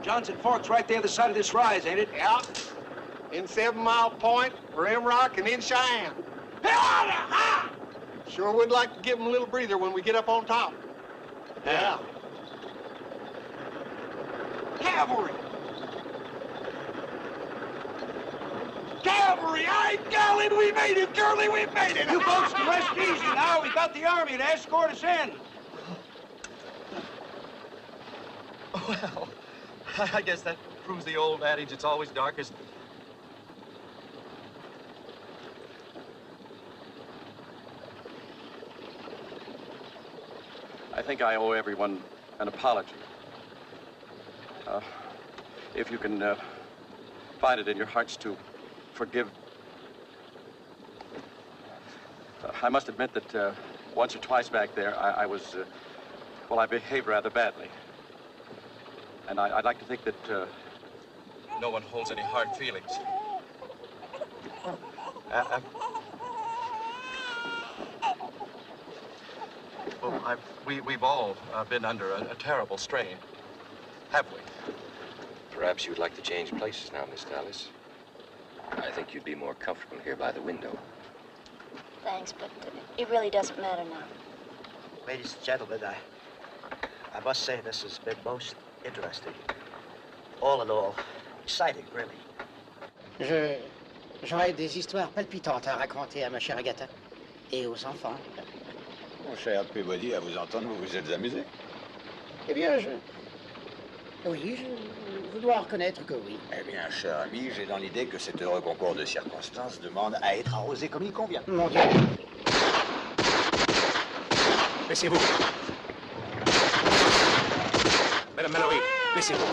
Johnson Fork's right there the side of this rise, ain't it? Yeah. In 7 Mile Point, Rim Rock, and in Cheyenne. Sure would like to give them a little breather when we get up on top. Yeah. Cavalry! Cavalry! Aye, golly, we made it, Curly, we made it! You folks can rest easy now. We got the army to escort us in. Well, I guess that proves the old adage, it's always darkest. I think I owe everyone an apology. If you can find it in your hearts to forgive. I must admit that once or twice back there, I was, well, I behaved rather badly. And I'd like to think that no one holds any hard feelings. Well, we've all been under a terrible strain, have we? Perhaps you'd like to change places now, Miss Dallas. I think you'd be more comfortable here by the window. Thanks, but it really doesn't matter now. Ladies and gentlemen, I must say this has been most interesting. All in all, exciting, really. J'aurais des histoires palpitantes à raconter à ma chère Agatha et aux enfants. Mon cher Peabody, à vous entendre, vous vous êtes amusé. Eh bien, oui, je dois reconnaître que oui. Eh bien, cher ami, j'ai dans l'idée que cet heureux concours de circonstances demande à être arrosé comme il convient. Mon Dieu. Baissez-vous. Madame Mallory, baissez-vous.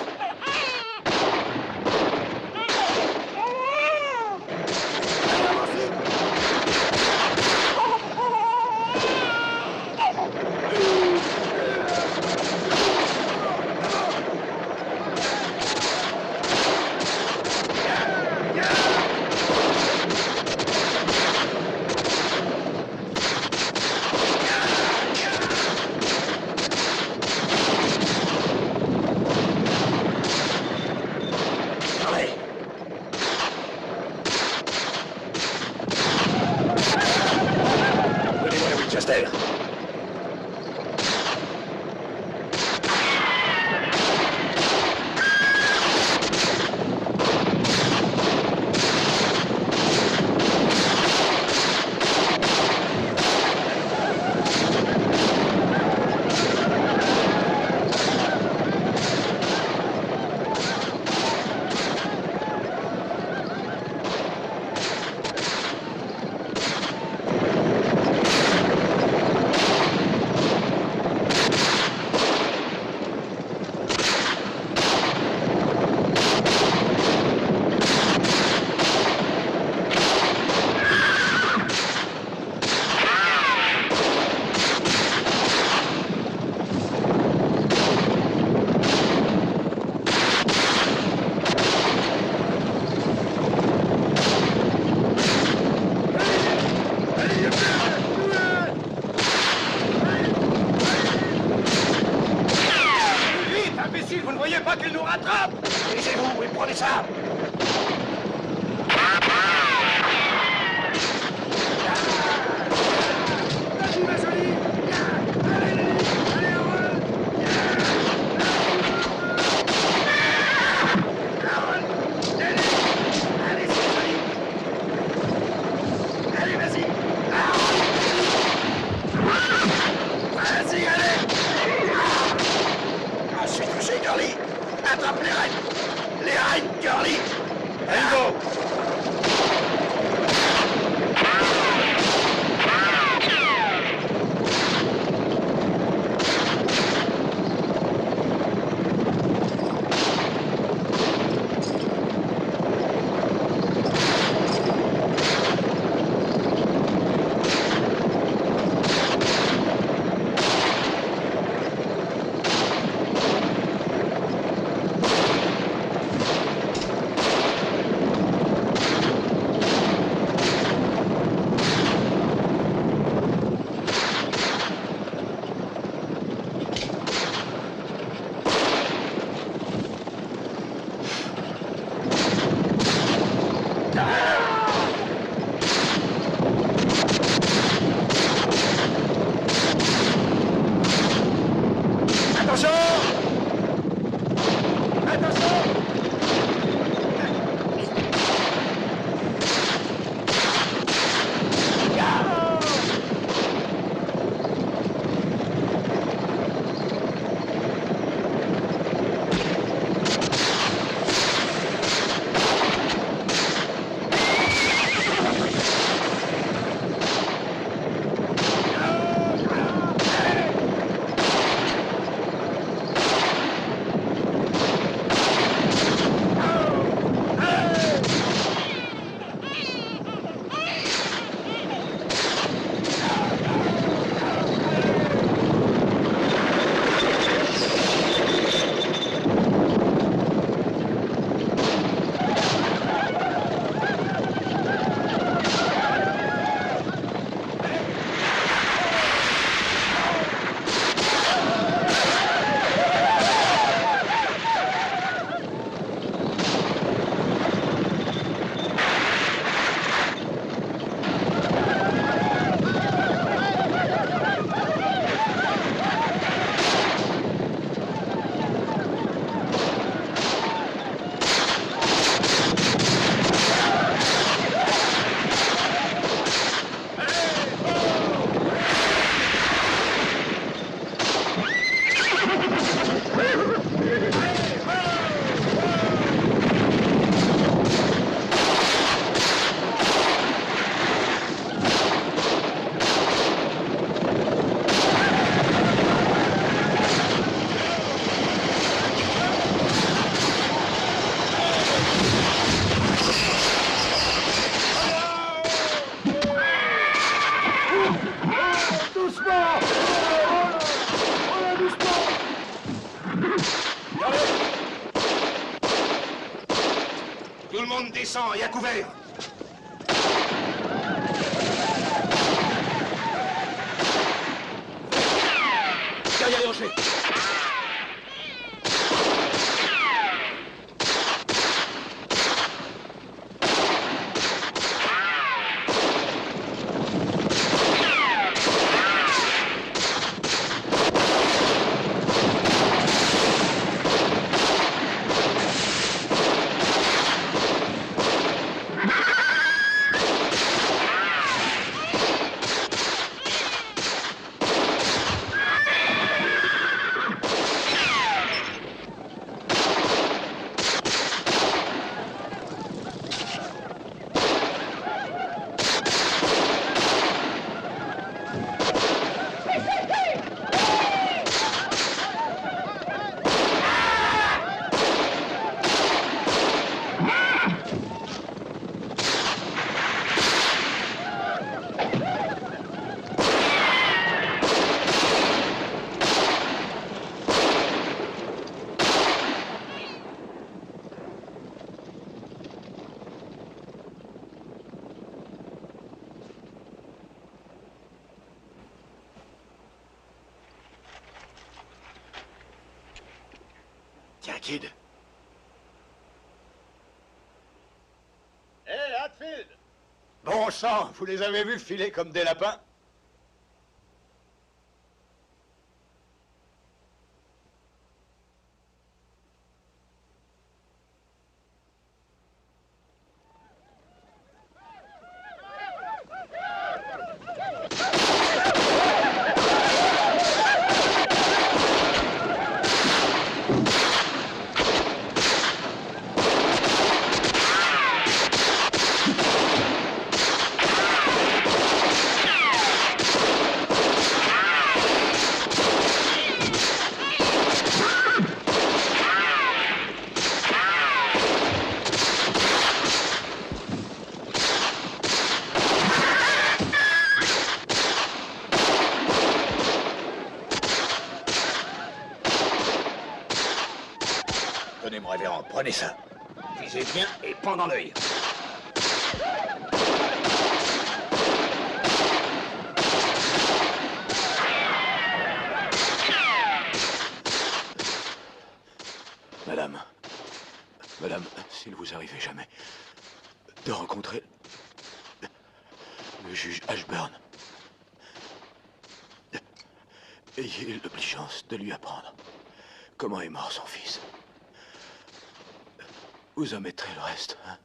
le monde descend et à couvert. Derrière les rochers. Tiens, Kid. Hé, Hatfield! Bon sang, vous les avez vus filer comme des lapins? Tenez, mon révérend, prenez ça. Visez bien et pendant l'œil. Madame, s'il vous arrivait jamais de rencontrer le juge Ashburn, ayez l'obligeance de lui apprendre comment est mort son fils. Vous omettrez le reste, hein?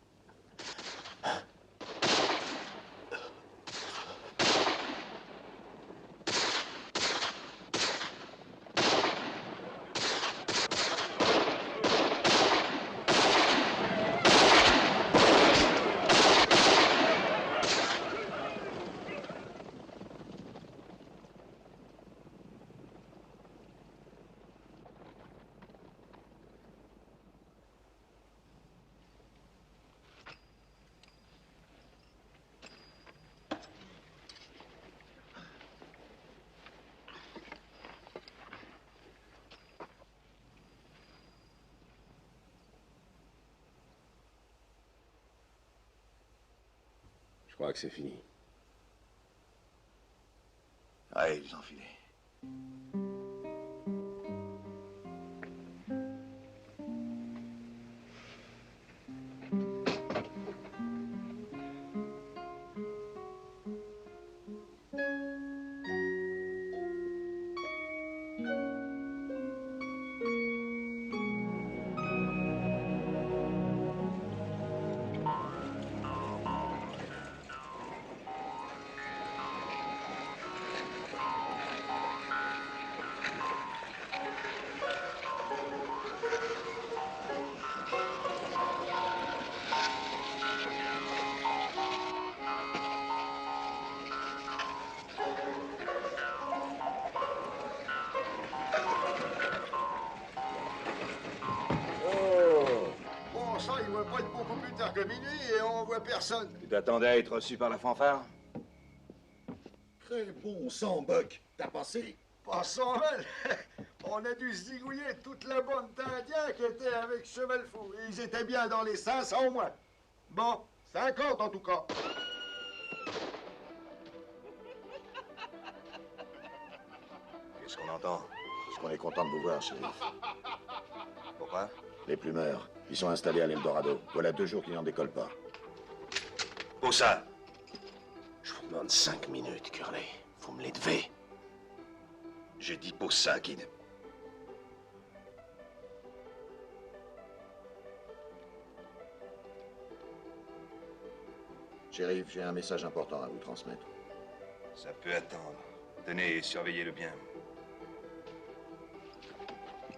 Je crois que c'est fini. Allez, vous enfilez. Il va pas être beaucoup plus tard que minuit et on voit personne. Tu t'attendais à être reçu par la fanfare? Très bon sang, Buck. T'as passé? Pas 100 mal. On a dû zigouiller toute la bande d'Indiens qui était avec Cheval Fou. Ils étaient bien dans les 500 au moins. Bon, 50 en tout cas. Qu'est-ce qu'on entend? Parce qu'on est content de vous voir, shérif. Pourquoi? Les plumeurs. Ils sont installés à l'Eldorado. Voilà 2 jours qu'ils n'en décollent pas. Où ça? Je vous demande 5 minutes, Curley. Vous me les devez. J'ai dit pour ça, Kid. Shérif, j'ai un message important à vous transmettre. Ça peut attendre. Tenez et surveillez-le bien.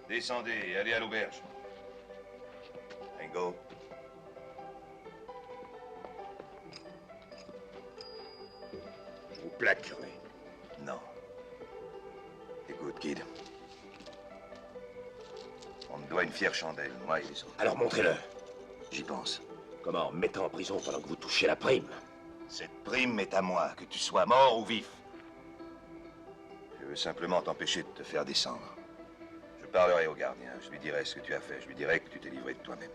Descendez et allez à l'auberge. Ringo. Vous plaque, Curley. Non. Écoute, Kid. On me doit une fière chandelle, moi et les autres. Alors montrez-le. J'y pense. Comment? Mettant en prison pendant que vous touchez la prime. Cette prime est à moi, que tu sois mort ou vif. Je veux simplement t'empêcher de te faire descendre. Je parlerai au gardien, je lui dirai ce que tu as fait, je lui dirai que tu t'es livré de toi-même.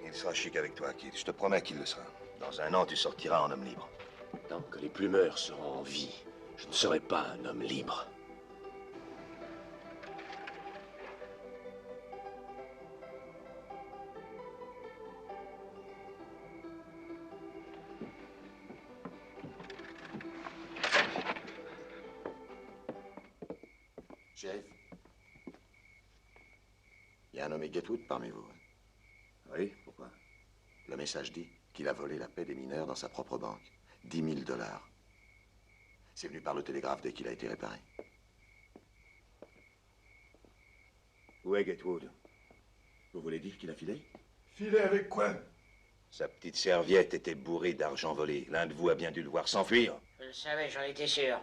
Il sera chic avec toi, Kid, je te promets qu'il le sera. Dans 1 an, tu sortiras en homme libre. Tant que les plumeurs seront en vie, je ne serai pas un homme libre. Shérif, il y a un nommé Gatewood parmi vous. Oui, pourquoi? Le message dit qu'il a volé la paix des mineurs dans sa propre banque. 10 000 $. C'est venu par le télégraphe dès qu'il a été réparé. Où est Gatewood? Vous voulez dire qu'il a filé? Filé avec quoi? Sa petite serviette était bourrée d'argent volé. L'un de vous a bien dû le voir s'enfuir. Je le savais, j'en étais sûr.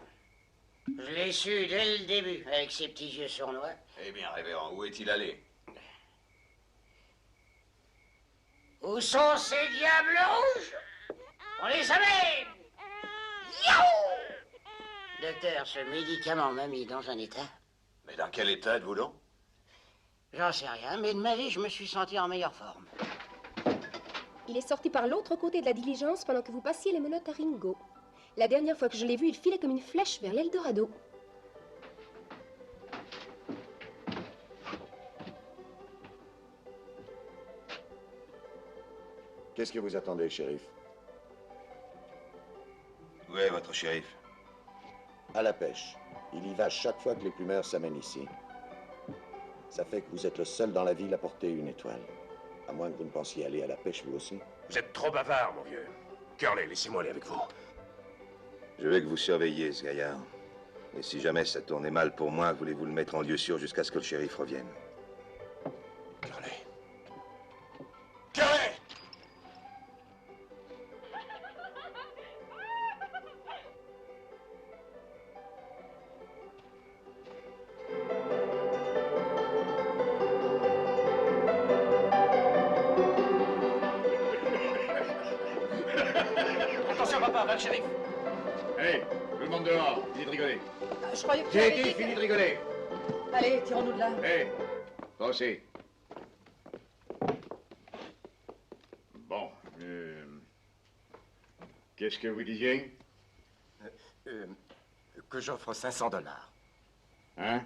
Je l'ai su dès le début, avec ses petits yeux sournois. Eh bien, révérend, où est-il allé? Où sont ces diables rouges? On les amène! Youhou! Docteur, ce médicament m'a mis dans un état. Mais dans quel état êtes-vous donc? J'en sais rien, mais de ma vie, je me suis senti en meilleure forme. Il est sorti par l'autre côté de la diligence pendant que vous passiez les menottes à Ringo. La dernière fois que je l'ai vu, il filait comme une flèche vers l'Eldorado. Qu'est-ce que vous attendez, shérif? Où est votre shérif? À la pêche. Il y va chaque fois que les plumeurs s'amènent ici. Ça fait que vous êtes le seul dans la ville à porter une étoile. À moins que vous ne pensiez aller à la pêche, vous aussi. Vous êtes trop bavard, mon vieux. Curley, laissez-moi aller avec vous. Je veux que vous surveilliez ce gaillard. Et si jamais ça tournait mal pour moi, voulez-vous le mettre en lieu sûr jusqu'à ce que le shérif revienne? Curley. Curley! Attention, papa, va le shérif. Allez, tout le monde dehors, fini de rigoler. Je croyais que tu J'ai avais dit, dit que- fini de rigoler. Allez, tirons-nous de là. Hé, toi aussi. Bon, qu'est-ce que vous disiez? Que j'offre 500 $. Hein?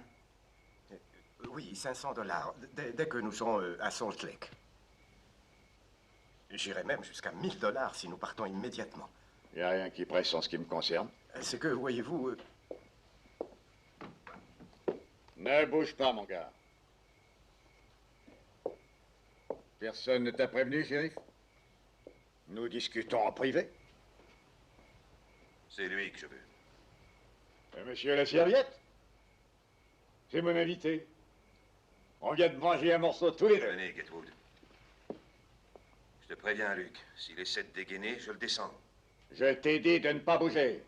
Oui, 500 $, dès que nous serons à Salt Lake. J'irai même jusqu'à 1000 $ si nous partons immédiatement. Il n'y a rien qui presse en ce qui me concerne. C'est que, voyez-vous... Ne bouge pas, mon gars. Personne ne t'a prévenu, shérif? Nous discutons en privé. C'est lui que je veux. Monsieur la serviette? C'est mon invité. On vient de manger un morceau tous les deux. Venez, Gatewood. Je te préviens, Luc. S'il essaie de dégainer, je le descends. Je t'ai dit de ne pas bouger.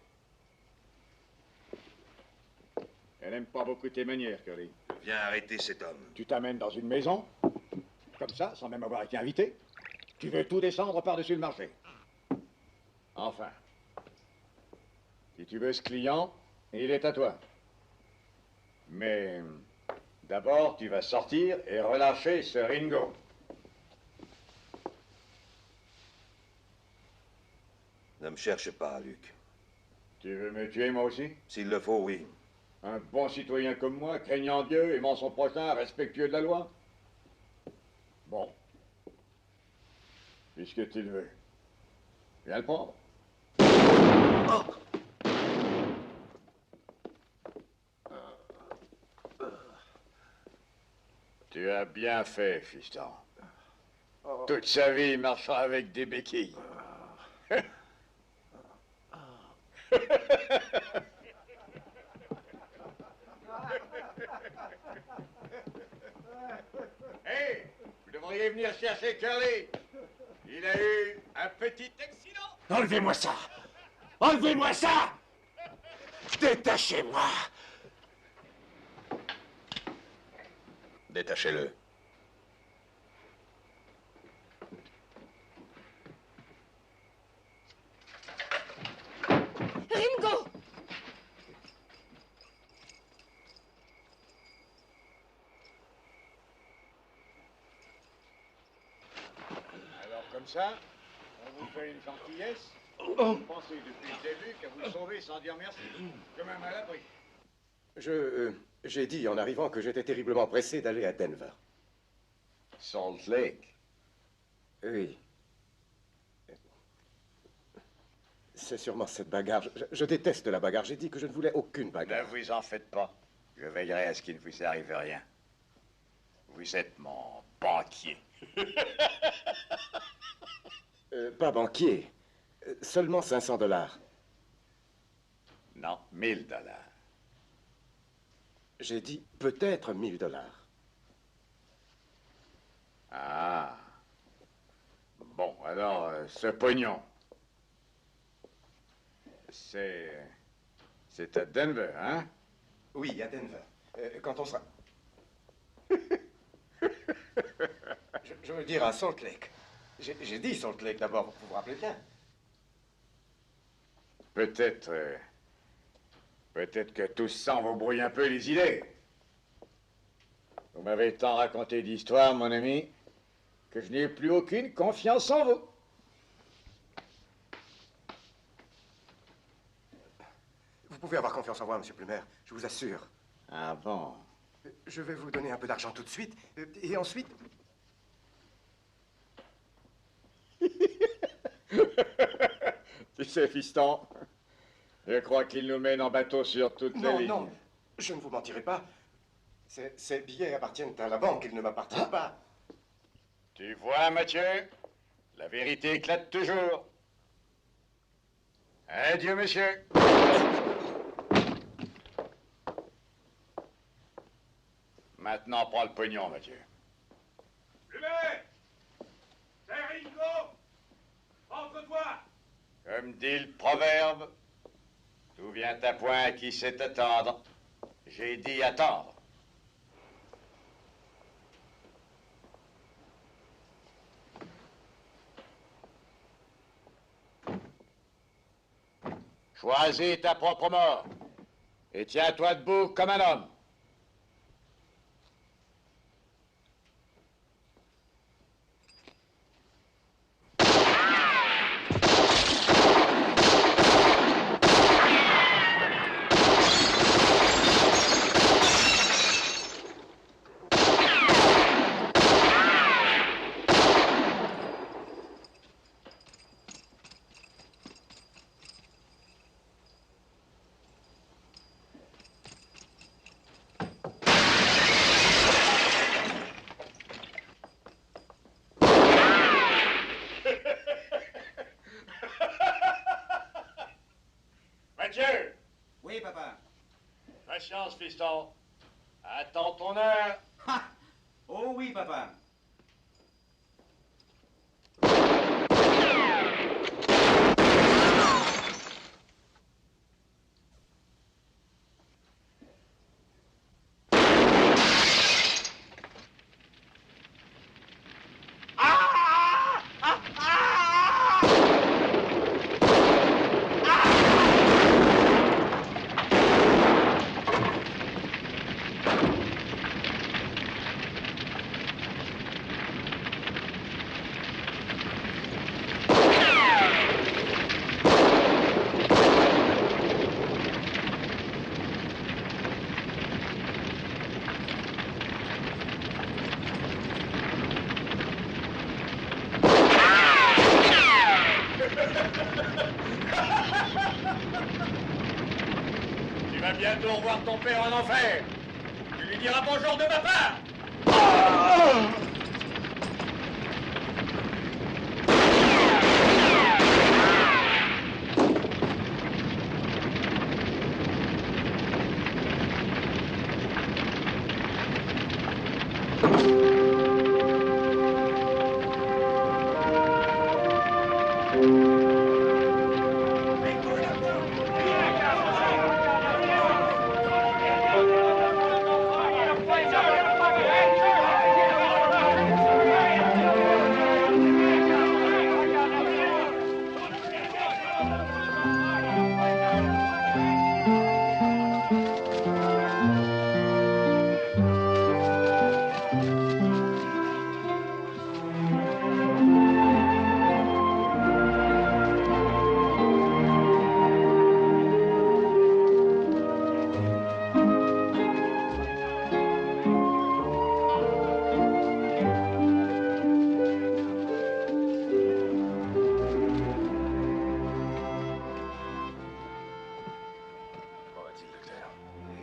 Elle n'aime pas beaucoup tes manières, Curly. Viens arrêter cet homme. Tu t'amènes dans une maison, comme ça, sans même avoir été invité. Tu veux tout descendre par-dessus le marché. Enfin, si tu veux ce client, il est à toi. Mais d'abord, tu vas sortir et relâcher ce Ringo. Ne me cherche pas, Luc. Tu veux me tuer, moi aussi? S'il le faut, oui. Un bon citoyen comme moi, craignant Dieu, aimant son prochain, respectueux de la loi? Bon. Puisque tu le veux. Viens le prendre. Tu as bien fait, fiston. Toute sa vie, il marchera avec des béquilles. Hey, vous devriez venir chercher Curly. Il a eu un petit accident. Enlevez-moi ça! Enlevez-moi ça! Détachez-moi! Détachez-le. Ringo! Alors comme ça, on vous fait une gentillesse. Vous pensez depuis le début qu'à vous sauver sans dire merci, comme un mal abri. J'ai dit en arrivant que j'étais terriblement pressé d'aller à Denver. Salt Lake? Oui. C'est sûrement cette bagarre. Je déteste la bagarre. J'ai dit que je ne voulais aucune bagarre. Ne vous en faites pas. Je veillerai à ce qu'il ne vous arrive rien. Vous êtes mon banquier. Pas banquier. Seulement $500. Non, $1000. J'ai dit peut-être $1000. Ah. Bon, alors, ce pognon. C'est à Denver, hein? Oui, à Denver. Quand on sera... je veux dire à Salt Lake. J'ai dit Salt Lake d'abord, vous vous rappelez bien. Peut-être que tout ça vous brouille un peu les idées. Vous m'avez tant raconté d'histoires, mon ami, que je n'ai plus aucune confiance en vous. Vous pouvez avoir confiance en moi, monsieur Plumer, je vous assure. Ah bon? Je vais vous donner un peu d'argent tout de suite, et ensuite... Tu sais, fiston, je crois qu'il nous mène en bateau sur toutes les lignes. Non, je ne vous mentirai pas. Ces billets appartiennent à la banque, ils ne m'appartiennent pas. Tu vois, Mathieu, la vérité éclate toujours. Adieu, monsieur. Maintenant, prends le pognon, Mathieu. Plumet! C'est Ringo! Entre-toi! Comme dit le proverbe, tout vient à point qui sait attendre. J'ai dit attendre. Choisis ta propre mort et tiens-toi debout comme un homme. Mathieu! Oui, papa. Patience, fiston. Attends ton heure. Oh oui, papa. vas bientôt revoir ton père en enfer. Tu lui diras bonjour de ma part.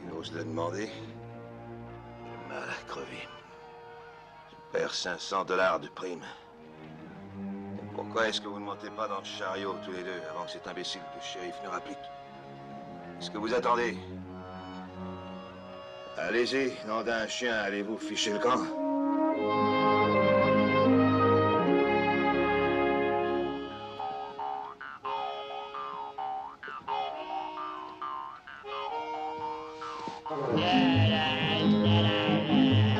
Il ose le demander. J'ai mal à crever. Je perds 500 $ de prime. Et pourquoi est-ce que vous ne montez pas dans le chariot tous les deux avant que cet imbécile de shérif ne rapplique? Est-ce que vous attendez? Allez-y, nom d'un chien, allez-vous ficher le camp? La la la la la.